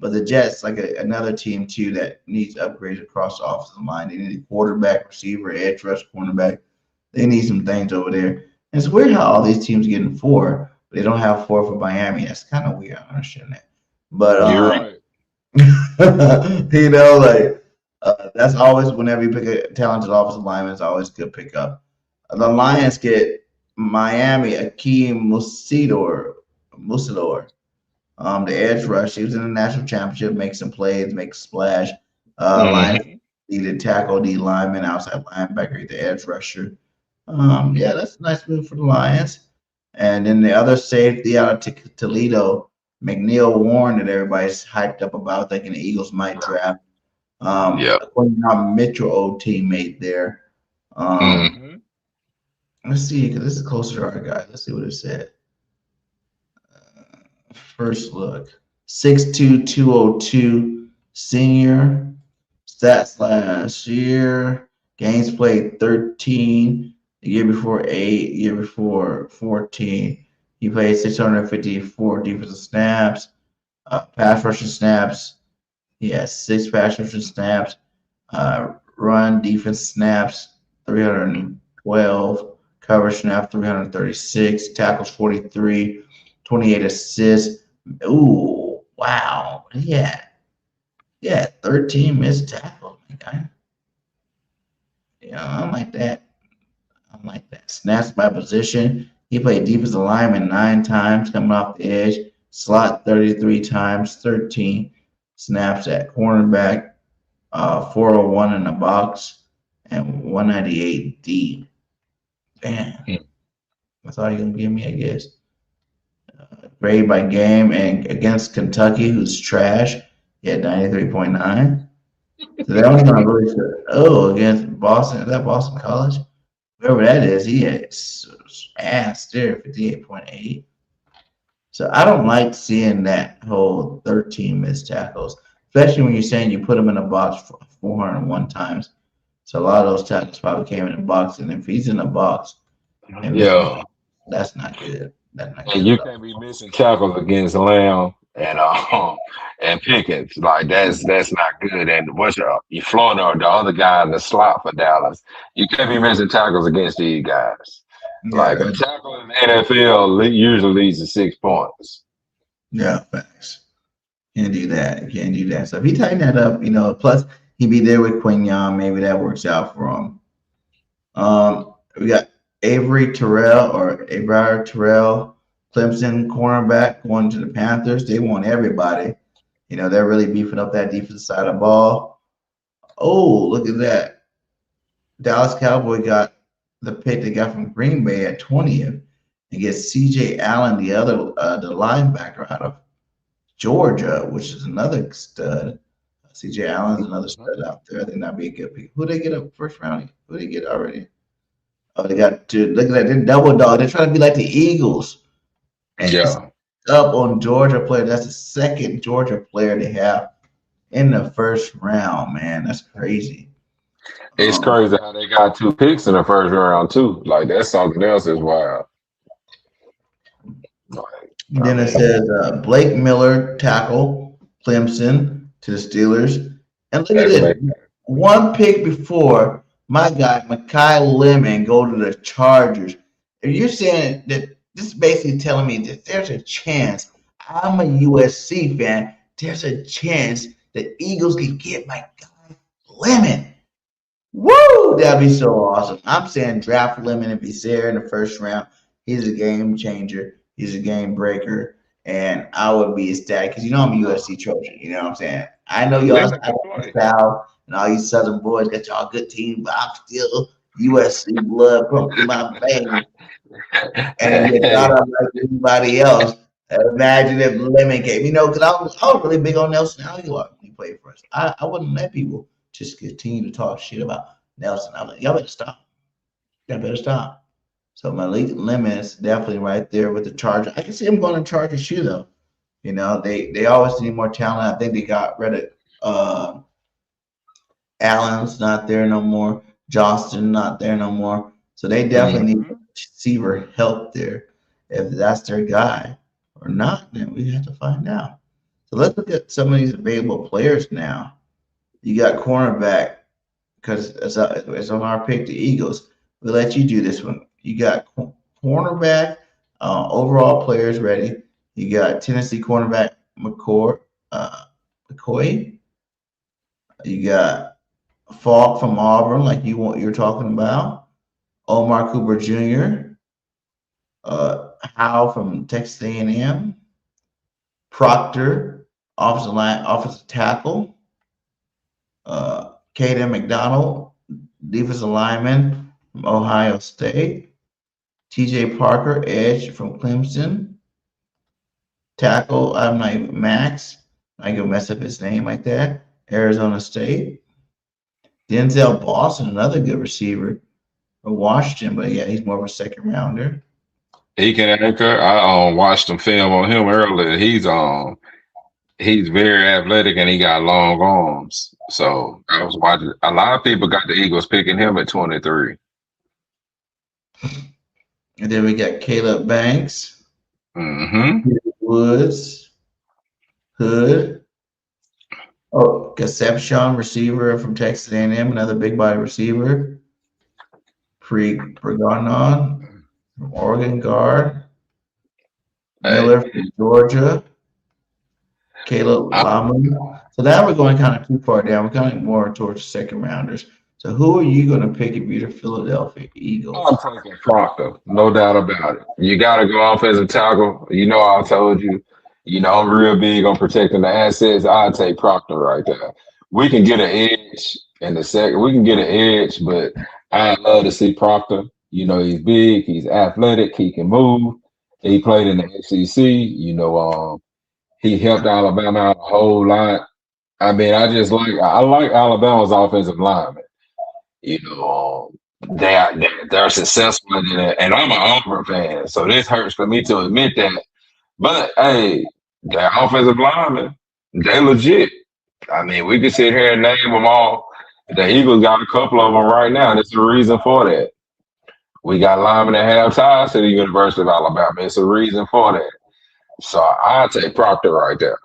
But the Jets, like another team too, that needs upgrades across the offensive line. They need a quarterback, receiver, edge rush, cornerback. They need some things over there. And it's weird how all these teams getting 4, but they don't have 4 for Miami. That's kind of weird. I understand that. But
You're right.
like that's always whenever you pick a talented offensive lineman, it's always a good pickup. The Lions get Miami Akeem Musidor. The edge rush. He was in the national championship, make some plays, make a splash. Lions needed tackle, D lineman, outside linebacker, the edge rusher. Yeah, that's a nice move for the Lions. And then the other safety out of Toledo, McNeil Warren, that everybody's hyped up about, thinking the Eagles might draft. According to our Mitchell old teammate there. Let's see, because this is closer to our guy. Let's see what it said. First look. 6'2", 202, senior. Stats last year. Games played 13. The year before 8. Year before 14. He played 654 defensive snaps. Pass rushing snaps. He has 6 pass rushing snaps. Run defense snaps, 312. Coverage snap, 336. Tackles, 43. 28 assists. Ooh, wow. Yeah, 13 missed tackles. Okay. I like that. Snaps by position. He played defensive lineman 9 times coming off the edge. Slot 33 times, 13 snaps at cornerback. 401 in the box and 198 deep. Damn. That's all you're going to give me, I guess. Grade by game, and against Kentucky, who's trash, he had 93.9. So they're only going to really against Boston. Is that Boston College? Whoever that is, he had ass there, 58.8. So I don't like seeing that whole 13 missed tackles, especially when you're saying you put him in a box for 401 times. So a lot of those tackles probably came in the box, and if he's in the box, that's not good.
And you can't be missing tackles against Lamb and Pickens. Like that's not good. And what's you Florida, the other guy in the slot for Dallas. You can't be missing tackles against these guys. Like a tackle in the NFL usually leads to 6 points.
Yeah, facts. Can't do that. So if he tighten that up, plus he'd be there with Quignon, maybe that works out for him. We got Avery Terrell, Clemson cornerback, going to the Panthers. They want everybody. They're really beefing up that defensive side of the ball. Oh, look at that. Dallas Cowboy got the pick they got from Green Bay at 20th and gets C.J. Allen, the linebacker out of Georgia, which is another stud. C.J. Allen's another stud out there. I think that'd be a good pick. Who they get up first round? Who they get already? Oh, they got to look at that. They're double dog. They're trying to be like the Eagles. Up on Georgia player. That's the second Georgia player they have in the first round, man. That's crazy.
It's crazy how they got 2 picks in the first round too. Like that's something else as wild.
Then it says Blake Miller, tackle, Clemson to the Steelers. And look at this. 1 pick before my guy, Mekhi Lemon, go to the Chargers. If you're saying that, this is basically telling me that there's a chance, I'm a USC fan, there's a chance the Eagles can get my guy Lemon. Woo! That'd be so awesome. I'm saying draft Lemon if he's there in the first round. He's a game changer. He's a game breaker. And I would be ecstatic because I'm a USC Trojan. You know what I'm saying? I know y'all South and all you Southern boys got y'all good team, but I'm still USC blood pumping in my veins. And you thought I'm like anybody else. Imagine if Lemon came, because I was really big on Nelson Aguilar when he played for us. I wouldn't let people just continue to talk shit about Nelson. I'm like, y'all better stop. So Malik Lemon is definitely right there with the Chargers. I can see him going to Chargers too, though. They always need more talent. I think they got rid of Allen's not there no more. Johnston not there no more. So they definitely need receiver help there. If that's their guy or not, then we have to find out. So let's look at some of these available players now. You got cornerback, because it's on our pick, the Eagles. We'll let you do this one. You got cornerback, overall players ready. You got Tennessee cornerback McCoy. You got Falk from Auburn, like you're talking about. Omar Cooper Jr. Howe from Texas A&M. Proctor, offensive tackle. Caden McDonald, defensive lineman from Ohio State. TJ Parker, edge from Clemson. Tackle, I'm not even Max. I can mess up his name like that. Arizona State. Denzel Boston, another good receiver from Washington, but yeah, he's more of a second rounder.
He can anchor. I watched some film on him earlier. He's very athletic and he got long arms. So I was watching. A lot of people got the Eagles picking him at 23.
And then we got Caleb Banks, Woods, Hood. Oh, Concepcion, receiver from Texas A&M, another big body receiver. Pregonon from Oregon guard. Miller from Georgia. Caleb Lamu. So now we're going kind of too far down. We're going more towards the second rounders. So who are you going to pick if you're the Philadelphia Eagles?
I'm taking Proctor, no doubt about it. You got to go offensive tackle. You know, I told you, I'm real big on protecting the assets. I'll take Proctor right there. We can get an edge in the second. We can get an edge, but I'd love to see Proctor. He's big. He's athletic. He can move. He played in the SEC. He helped Alabama out a whole lot. I mean, I like Alabama's offensive linemen. They're successful in it, and I'm an Auburn fan, so this hurts for me to admit that. But hey, their offensive linemen, they legit. I mean, we could sit here and name them all. The Eagles got a couple of them right now. There's a reason for that. We got linemen that have ties to the University of Alabama. It's a reason for that. So I'll take Proctor right there.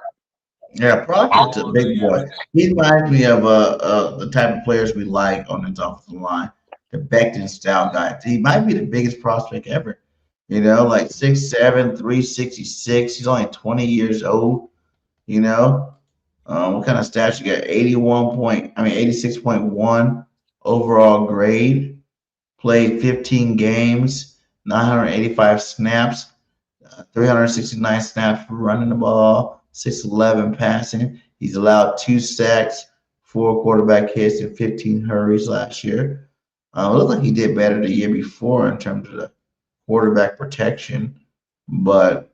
Yeah, Proctor's a big boy. He reminds me of the type of players we like on this offensive line, the Becton style guy. He might be the biggest prospect ever. Like 6'7", 366. He's only 20 years old. What kind of stats you got? 86.1 overall grade. Played 15 games, 985 snaps, 369 snaps for running the ball, 611 passing. He's allowed 2 sacks, 4 quarterback hits, and 15 hurries last year. It looked like he did better the year before in terms of the quarterback protection, and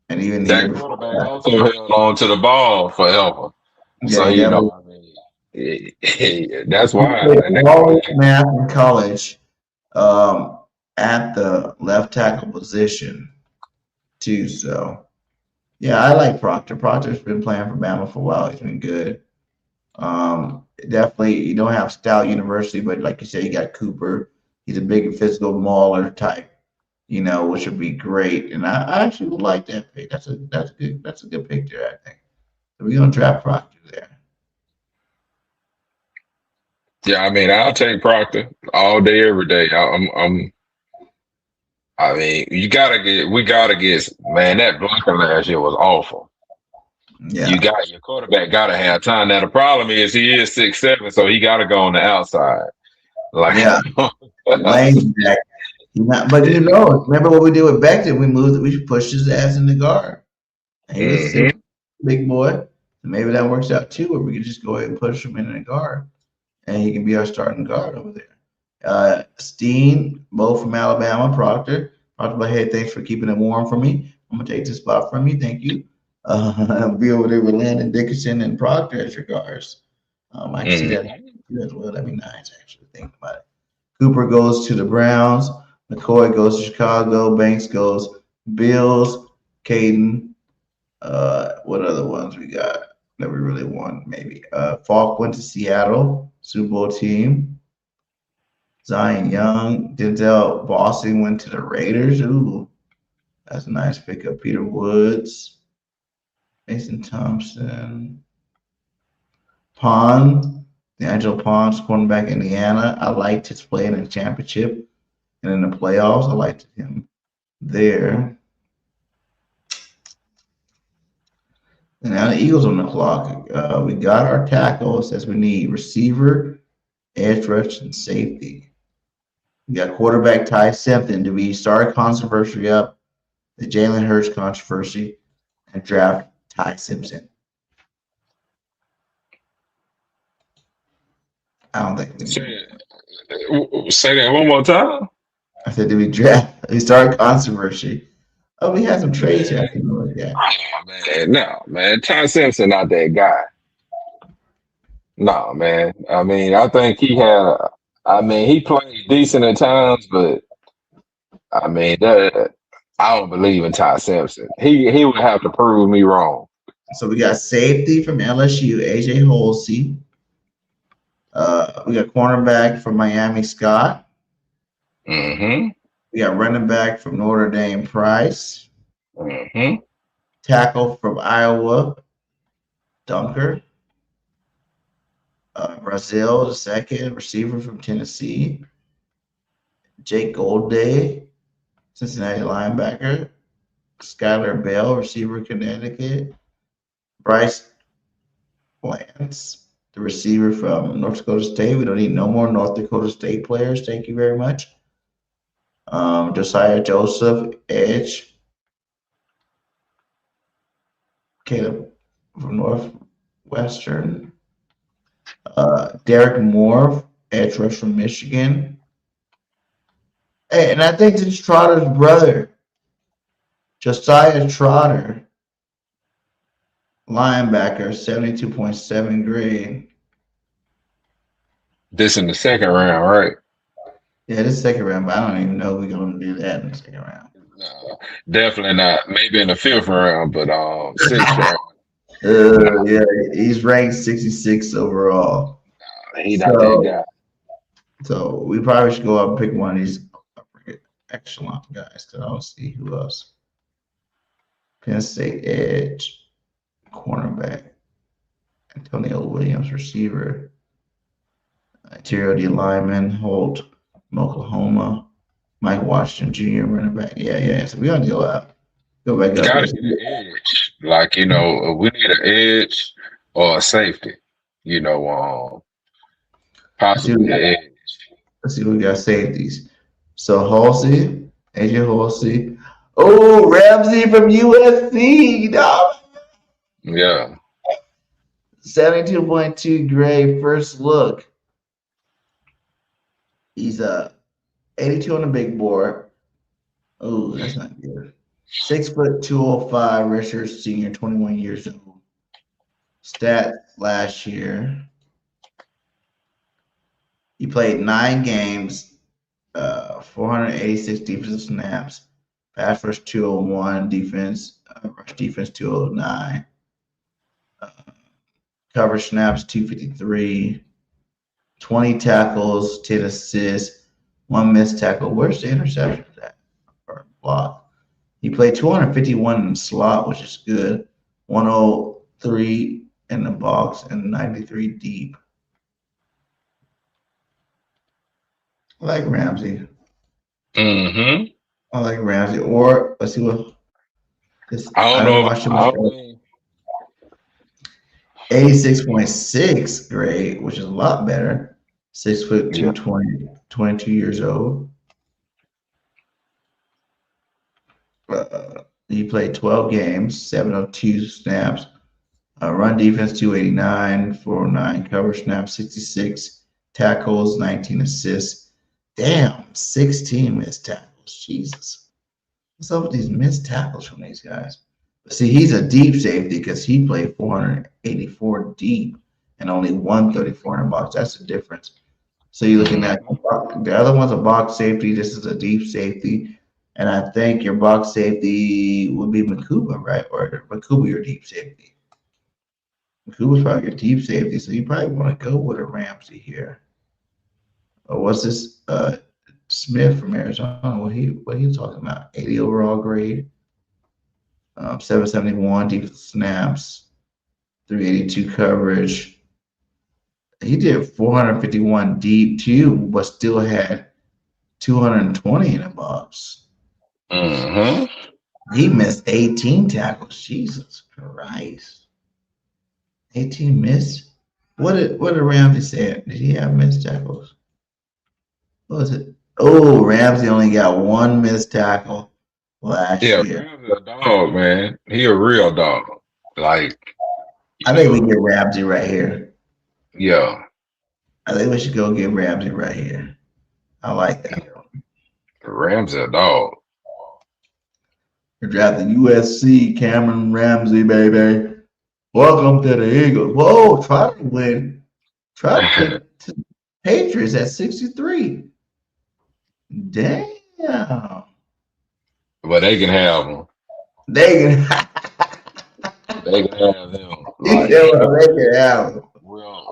even the year before
that also held on to the ball forever.
Yeah,
so that's why.
All math in college, at the left tackle position too. So yeah, I like Proctor. Proctor's been playing for Bama for a while. He's been good. Definitely, you don't have Stout University, but like you said, you got Cooper. He's a big physical mauler type, which would be great. And I actually would like that pick. That's a good pick there, I think. So we're gonna draft Proctor there.
Yeah, I mean, I'll take Proctor all day, every day. I mean, we gotta get, man, that blocking last year was awful.
Yeah.
Your quarterback gotta have time. Now the problem is he is 6'7", so he gotta go on the outside.
Lane back. But remember what we did with Becton? We pushed his ass in the guard. And he was a big boy. So maybe that works out too, where we could just go ahead and push him in the guard. And he can be our starting guard over there. Steen, both from Alabama. Proctor, but hey, thanks for keeping it warm for me. I'm gonna take this spot from you. Thank you. I'll be over there with Landon Dickerson and Proctor as your guards. I can see that as well. That'd be nice, actually. Think about it. Cooper goes to the Browns. McCoy goes to Chicago. Banks goes Bills. Caden. What other ones we got that we really want? Maybe Falk went to Seattle, Super Bowl team. Zion Young, Denzel Boston went to the Raiders. Ooh, that's a nice pickup. Peter Woods. Mason Thompson. Pond, D'Angelo Pond's cornerback, Indiana. I liked his play in the championship and in the playoffs. I liked him there. And now the Eagles on the clock. We got our tackles as we need receiver, edge rush, and safety. We got quarterback Ty Simpson. Do we start controversy up the Jalen Hurts controversy and draft Ty Simpson? I don't think we do.
Say that one more time.
I said, do we draft? We start controversy. Oh, we had some trades here. I can look at.
Oh, man. No, man. Ty Simpson not that guy. No, man. I mean, I think he played decent at times, but I mean, I don't believe in Ty Simpson. He would have to prove me wrong.
So we got safety from LSU, AJ Holsey. We got cornerback from Miami, Scott.
Mm-hmm.
We got running back from Notre Dame, Price.
Mm-hmm.
Tackle from Iowa, Dunker. Brazil, the second receiver from Tennessee. Jake Goldday, Cincinnati linebacker. Skylar Bell, receiver, Connecticut. Bryce Lance, the receiver from North Dakota State. We don't need no more North Dakota State players. Thank you very much. Josiah Joseph, edge. Caleb from Northwestern. Derek Moore, edge rush from Michigan. Hey, and I think it's Trotter's brother, Josiah Trotter, linebacker, 72.7 grade.
This in the second round, right?
Yeah, this second round, but I don't even know we're going to do that in the second round.
No, definitely not. Maybe in the fifth round, but sixth round.
Yeah, he's ranked 66 overall.
He not that guy.
So we probably should go up and pick one of these echelon guys because I don't see who else. Penn State edge, cornerback, Antonio Williams, receiver, interior D lineman, Holt from Oklahoma, Mike Washington Jr., running back. Yeah. So we gotta go up. Go back up.
Gotta get an edge. Like, we need an edge or a safety. Possibly an edge.
Let's see, we got safeties. So Halsey, AJ Halsey. Oh, Ramsey from USC, dog.
Yeah.
72.2 grade first look. He's 82 on the big board. Oh, that's not good. 6 foot 205, redshirt senior, 21 years old. Stat last year. He played 9 games, 486 defensive snaps, pass rush 201, defense, rush defense 209, coverage snaps 253, 20 tackles, 10 assists, 1 missed tackle. Where's the interception at? Or block? He played 251 in the slot, which is good. 103 in the box and 93 deep. I like Ramsey.
Mm-hmm.
I like Ramsey. Or let's see what this.
I don't know.
86.6 grade, which is a lot better. 6 foot 220, 22 years old. He played 12 games, 702 snaps. Run defense 289, 409, cover snap 66, tackles 19 assists. Damn, 16 missed tackles. Jesus. What's up with these missed tackles from these guys? See, he's a deep safety because he played 484 deep and only 134 in the box. That's the difference. So you're looking at the other one's a box safety. This is a deep safety. And I think your box safety would be Makuba, right? Or Makuba, your deep safety. Makuba's probably your deep safety. So you probably want to go with a Ramsey here. Or what's this? Smith from Arizona. What he talking about? 80 overall grade. 771 defensive snaps, 382 coverage. He did 451 deep too, but still had 220 in the box.
Mm-hmm.
He missed 18 tackles. Jesus Christ. 18 missed? What did Ramsey say? Did he have missed tackles? What was it? Oh, Ramsey only got one missed tackle last year.
Ramsey's a dog, man. He a real dog. Like,
I think we get Ramsey right here.
Yeah.
I think we should go get Ramsey right here. I like that.
Ramsey a dog.
We're drafting USC, Cameron Ramsey, baby. Welcome to the Eagles. Whoa, try to win. Try to the Patriots at 63. Damn.
But they can have them.
They can have
them.
Like, they can have them.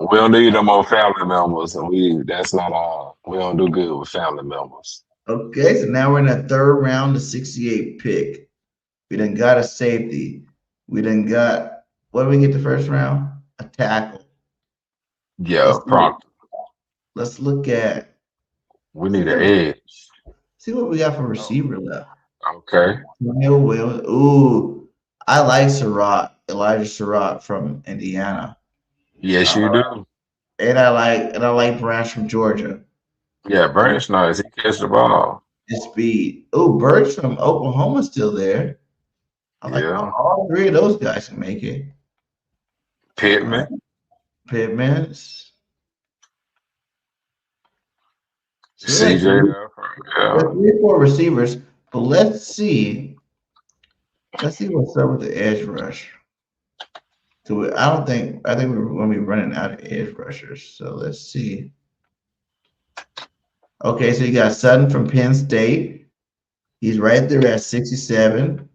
We don't need them on family members. That's not all. We don't do good with family members.
Okay, so now we're in the third round, the 68 pick. We done got a safety. We done got, what did we get the first round? A tackle.
Yeah,
let's look at.
We need an edge.
See what we got for receiver left.
Okay.
Ooh, I like Elijah Surratt from Indiana.
Yes, you do.
And I like Branch from Georgia.
Yeah, Branch nice. He catches the ball.
His speed. Oh, Birch from Oklahoma's still there. I like all three of those guys can make it.
Pittman. CJ.
Yeah. 3-4 receivers, but let's see what's up with the edge rush. So I think we're going to be running out of edge rushers. So let's see. Okay, so you got Sutton from Penn State. He's right there at 67.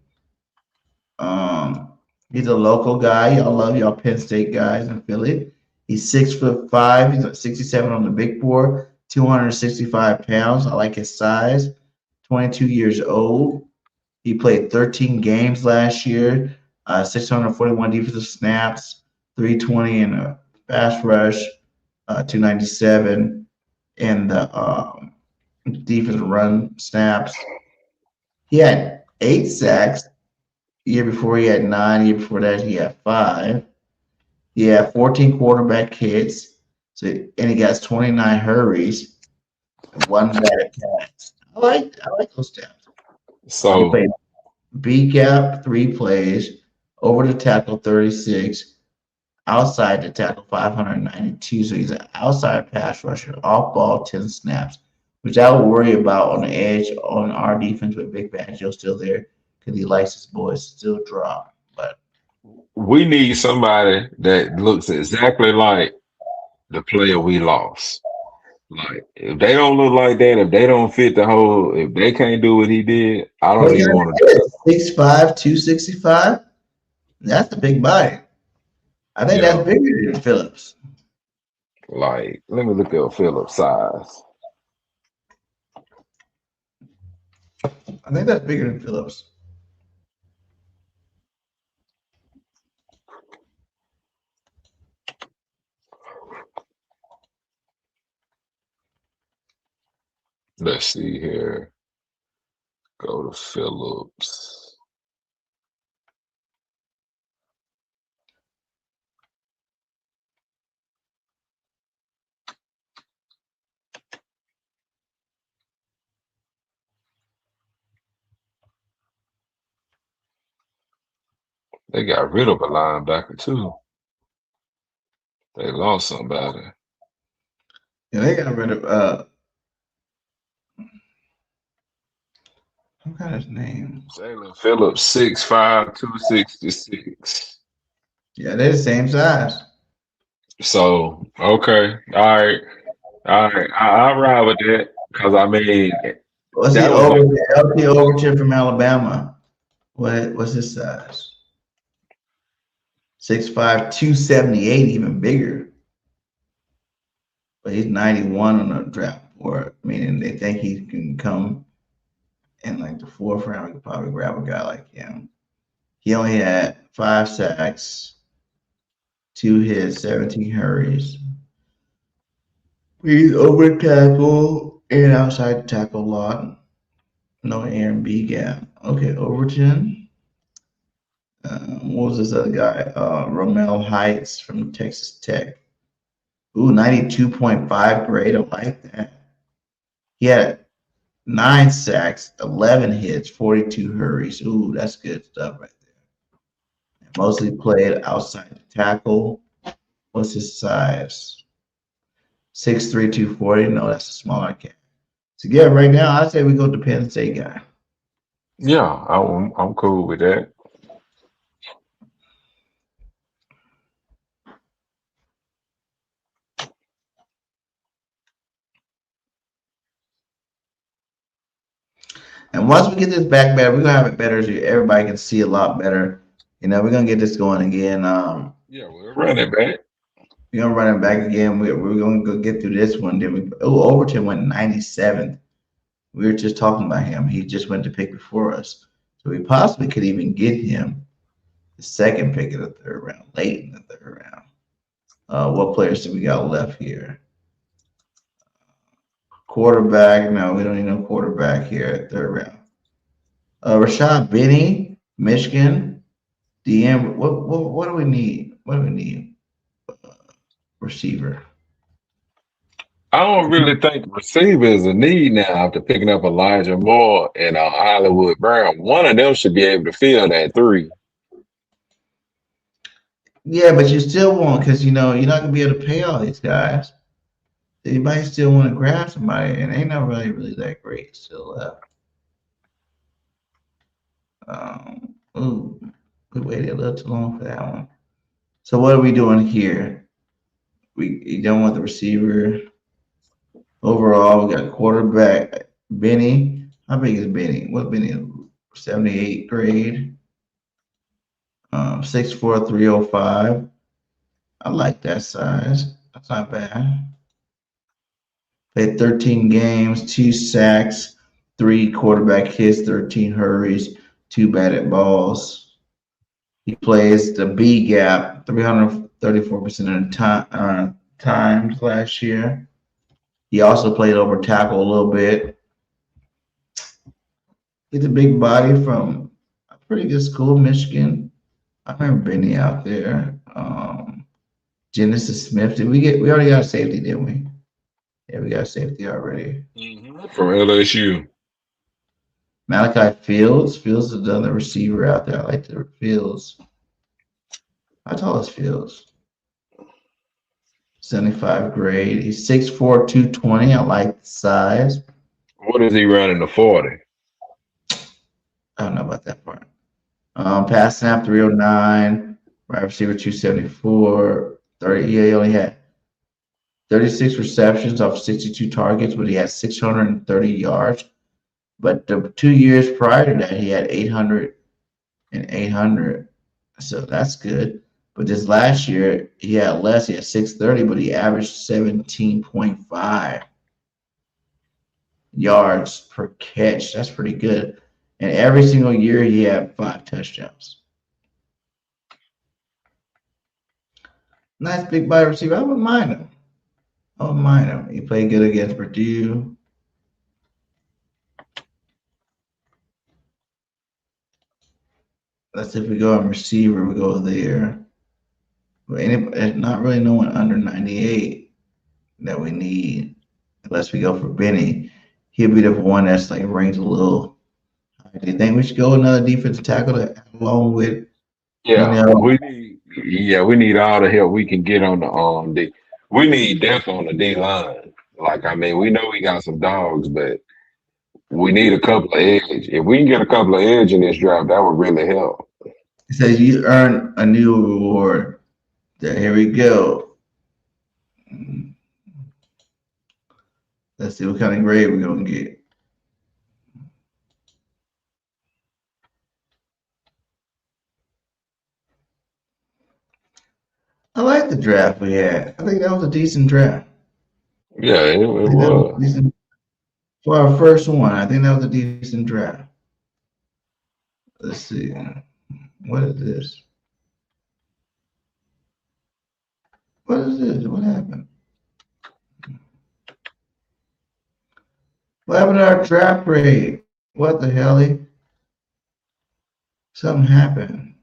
He's a local guy. Y'all love y'all Penn State guys in Philly. He's 6'5". He's at 67 on the big board, 265 pounds. I like his size. 22 years old. He played 13 games last year. 641 defensive snaps, 320 in a pass rush, 297 in the defensive run snaps. He had 8 sacks. Year before he had 9. Year before that he had 5. He had 14 quarterback hits. And he got 29 hurries and 1 bad pass. I like those stats.
So
he played B gap 3 plays, over the tackle 36, outside the tackle 592. So he's an outside pass rusher, off ball 10 snaps, which I would worry about on the edge on our defense with Big Fangio still there because he likes his boys to still drop. But
we need somebody that looks exactly like the player we lost. Like, if they don't look like that, if they don't fit the whole, if they can't do what he did, I don't even want to do it.
6'5", 265. That's a big body. I think that's bigger than Phillips.
Like, let me look at Phillips' size.
I think that's bigger than Phillips.
Let's see here. Go to Phillips. They got rid of a linebacker too. They lost somebody.
Yeah, they got rid of I forgot his name.
Jalen Phillips, 6'5", 266.
Yeah, they're the same size.
So, okay. All right. I'll ride with that. Because, I mean,
What's the LT Overton from Alabama? What's his size? 6'5", 278, even bigger. But he's 91 on the draft board, meaning they think he can come in like the 4th round. We could probably grab a guy like him. He only had 5 sacks, 2 hits, 17 hurries. He's over tackle and outside tackle a lot. No A and B gap. Okay, Overton. What was this other guy? Romel Heights from Texas Tech. Ooh, 92.5 grade. I like that. He had 9 sacks, 11 hits, 42 hurries. Ooh, that's good stuff right there. Mostly played outside the tackle. What's his size? 6'3", 240. No, that's a smaller cat. So yeah, right now I'd say we go to Penn State guy.
Yeah, I'm cool with that.
And once we get this back better, we're gonna have it better so everybody can see a lot better. We're gonna get this going again.
Yeah, we're running back.
We're gonna run it back again. We're gonna go get through this one. Then Overton went 97th. We were just talking about him. He just went to pick before us, so we possibly could even get him the second pick of the third round, late in the third round. What players do we got left here? Quarterback? No, we don't need no quarterback here at third round. Rashad Benny, Michigan. DM. What do we need? What do we need? Receiver.
I don't really think receiver is a need now after picking up Elijah Moore and Hollywood Brown. One of them should be able to fill that 3.
Yeah, but you still won't because you're not gonna be able to pay all these guys. You might still want to grab somebody, and they not really that great still left. Ooh, we waited a little too long for that one. So what are we doing here? You don't want the receiver. Overall, we got quarterback Benny. How big is Benny? What Benny? 78 grade. 6'4", 305. I like that size. That's not bad. Played 13 games, 2 sacks, 3 quarterback hits, 13 hurries, 2 batted balls. He plays the B gap 334% of the times last year. He also played over tackle a little bit. He's a big body from a pretty good school, Michigan. I remember Benny out there. Genesis Smith. We already got a safety, didn't we? Yeah, we got a safety already.
From LSU.
Malachi Fields. Fields is another receiver out there. I like the Fields. How tall is Fields? 75 grade. He's 6'4", 220. I like the size.
What is he running the 40?
I don't know about that part. Pass snap 309. Wide receiver 274. 30. Yeah, he only had 36 receptions off 62 targets, but he had 630 yards. But the 2 years prior to that, he had 800 and 800. So that's good. But this last year, he had less. He had 630, but he averaged 17.5 yards per catch. That's pretty good. And every single year, he had 5 touchdowns. Nice big body receiver. I wouldn't mind him. He played good against Purdue. Let's see if we go on receiver, we go there. But not really no one under 98 that we need, unless we go for Benny. He'll be the one that's like ranked a little. Do you think we should go another defensive tackle along with?
We need all the help we can get on the we need depth on the D line. We know we got some dogs, but we need a couple of edge. If we can get a couple of edge in this draft, that would really help.
It says you earn a new reward. Here we go. Let's see what kind of grade we're gonna get. I like the draft we had. I think that was a decent draft.
Yeah, it was.
Decent. For our first one, I think that was a decent draft. Let's see. What is this? What is this? What happened? What happened to our draft grade? What the hell? Something happened.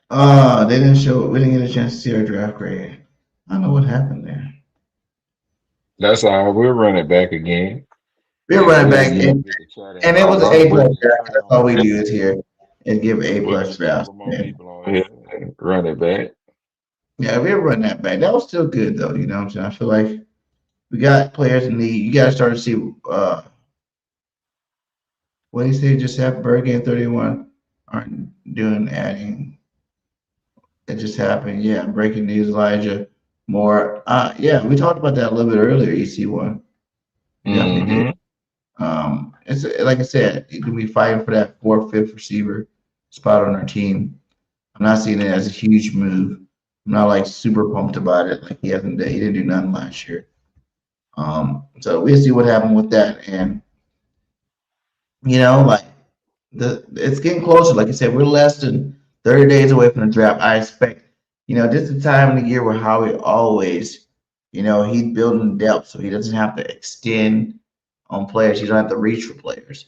They didn't show. We didn't get a chance to see our draft grade. I don't know what happened there.
That's all right. We'll run it back again.
We're running back, and it was an A plus draft. That's all we do is here and give A plus draft.
Run it back.
Yeah, we'll run that back. That was still good though. You know what I'm saying? I feel like we got players in need. You got to start to see. What do you say? Just have Berge and 31 aren't doing adding. It just happened. Yeah, breaking news. Elijah Moore. Yeah, we talked about that a little bit earlier. EC1. Yeah, we did. It's like I said, you can be fighting for that 4th, 5th receiver spot on our team. I'm not seeing it as a huge move. I'm not like super pumped about it. Like he didn't do nothing last year. So we'll see what happened with that. And like it's getting closer. Like I said, we're less than 30 days away from the draft. I expect, this is the time of the year where Howie always, he's building depth, so he doesn't have to extend on players. He don't have to reach for players.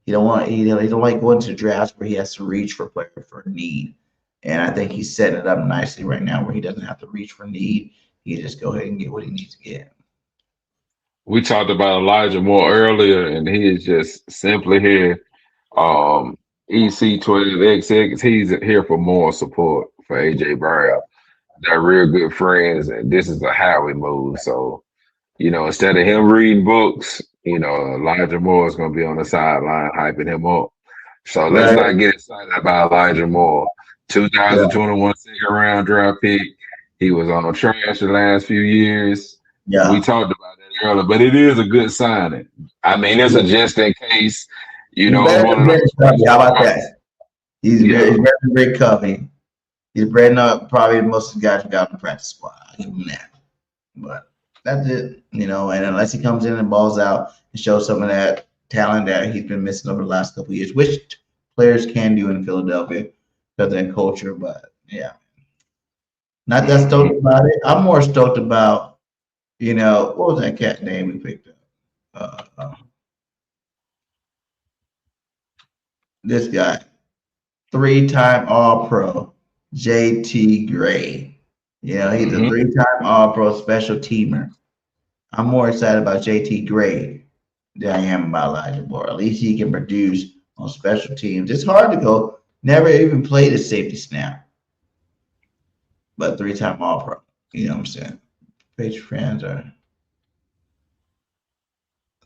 He don't like going to drafts where he has to reach for players for need. And I think he's setting it up nicely right now where he doesn't have to reach for need. He can just go ahead and get what he needs to get.
We talked about Elijah Moore earlier, and he is just simply here. EC12XX, he's here for more support for AJ Brown. They're real good friends, and this is a Howie move. So, instead of him reading books, Elijah Moore is going to be on the sideline hyping him up. So let's not get excited about Elijah Moore. 2021 second round draft pick. He was on trash the last few years.
Yeah,
we talked about that earlier, but it is a good signing. I mean, it's a just in case.
How about that? He's better than Rick Covey. He's bred up probably most of the guys who got on the practice squad. I'll give him that. But that's it, and unless he comes in and balls out and shows some of that talent that he's been missing over the last couple of years, which players can do in Philadelphia because of their culture. But yeah, not that stoked about it. I'm more stoked about, what was that cat name we picked up? This guy, 3-time All-Pro, JT Gray. He's a 3-time All-Pro special teamer. I'm more excited about JT Gray than I am about Elijah Moore. At least he can produce on special teams. It's hard to go. Never even played a safety snap, but 3-time All-Pro. You know what I'm saying? Patriot fans are.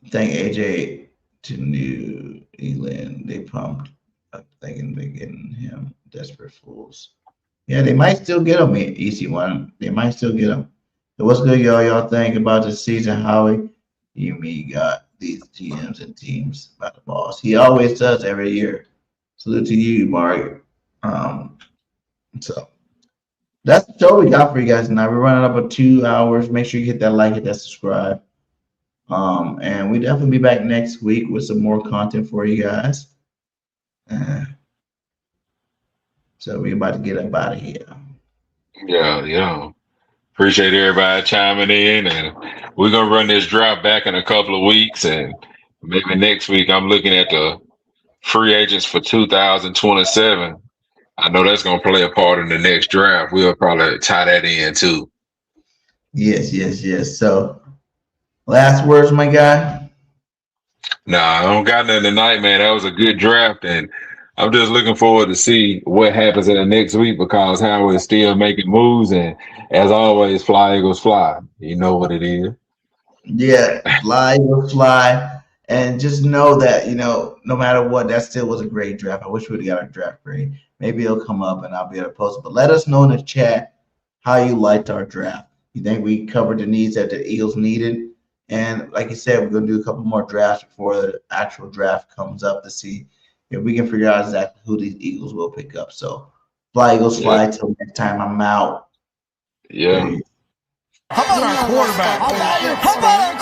Thank AJ to New England. They pumped up thinking they're getting him. Desperate fools. Yeah, they might still get him, EC1. They might still get him. So what's good, y'all? Y'all think about the season, Howie? You got these GMs and teams about the boss. He always does every year. Salute to you, Mark. So that's the show we got for you guys tonight. We're running up on 2 hours. Make sure you hit that like, hit that subscribe. And we definitely be back next week with some more content for you guys. So we're about to get up out of here.
Yeah. Appreciate everybody chiming in, and we're gonna run this draft back in a couple of weeks, and maybe next week I'm looking at the free agents for 2027. I know that's gonna play a part in the next draft. We'll probably tie that in too.
Yes. So last words, my guy.
Nah, I don't got nothing tonight, man. That was a good draft, and I'm just looking forward to see what happens in the next week because Howard is still making moves, and as always, fly Eagles fly. You know what it is.
Yeah, fly Eagles fly, and just know that no matter what, that still was a great draft. I wish we'd got our draft grade. Maybe it'll come up and I'll be able to post it. But let us know in the chat how you liked our draft. You think we covered the needs that the Eagles needed? And like you said, we're gonna do a couple more drafts before the actual draft comes up to see if we can figure out exactly who these Eagles will pick up. So fly Eagles fly till next time. I'm out.
Yeah.
How about our quarterback? How about our quarterback?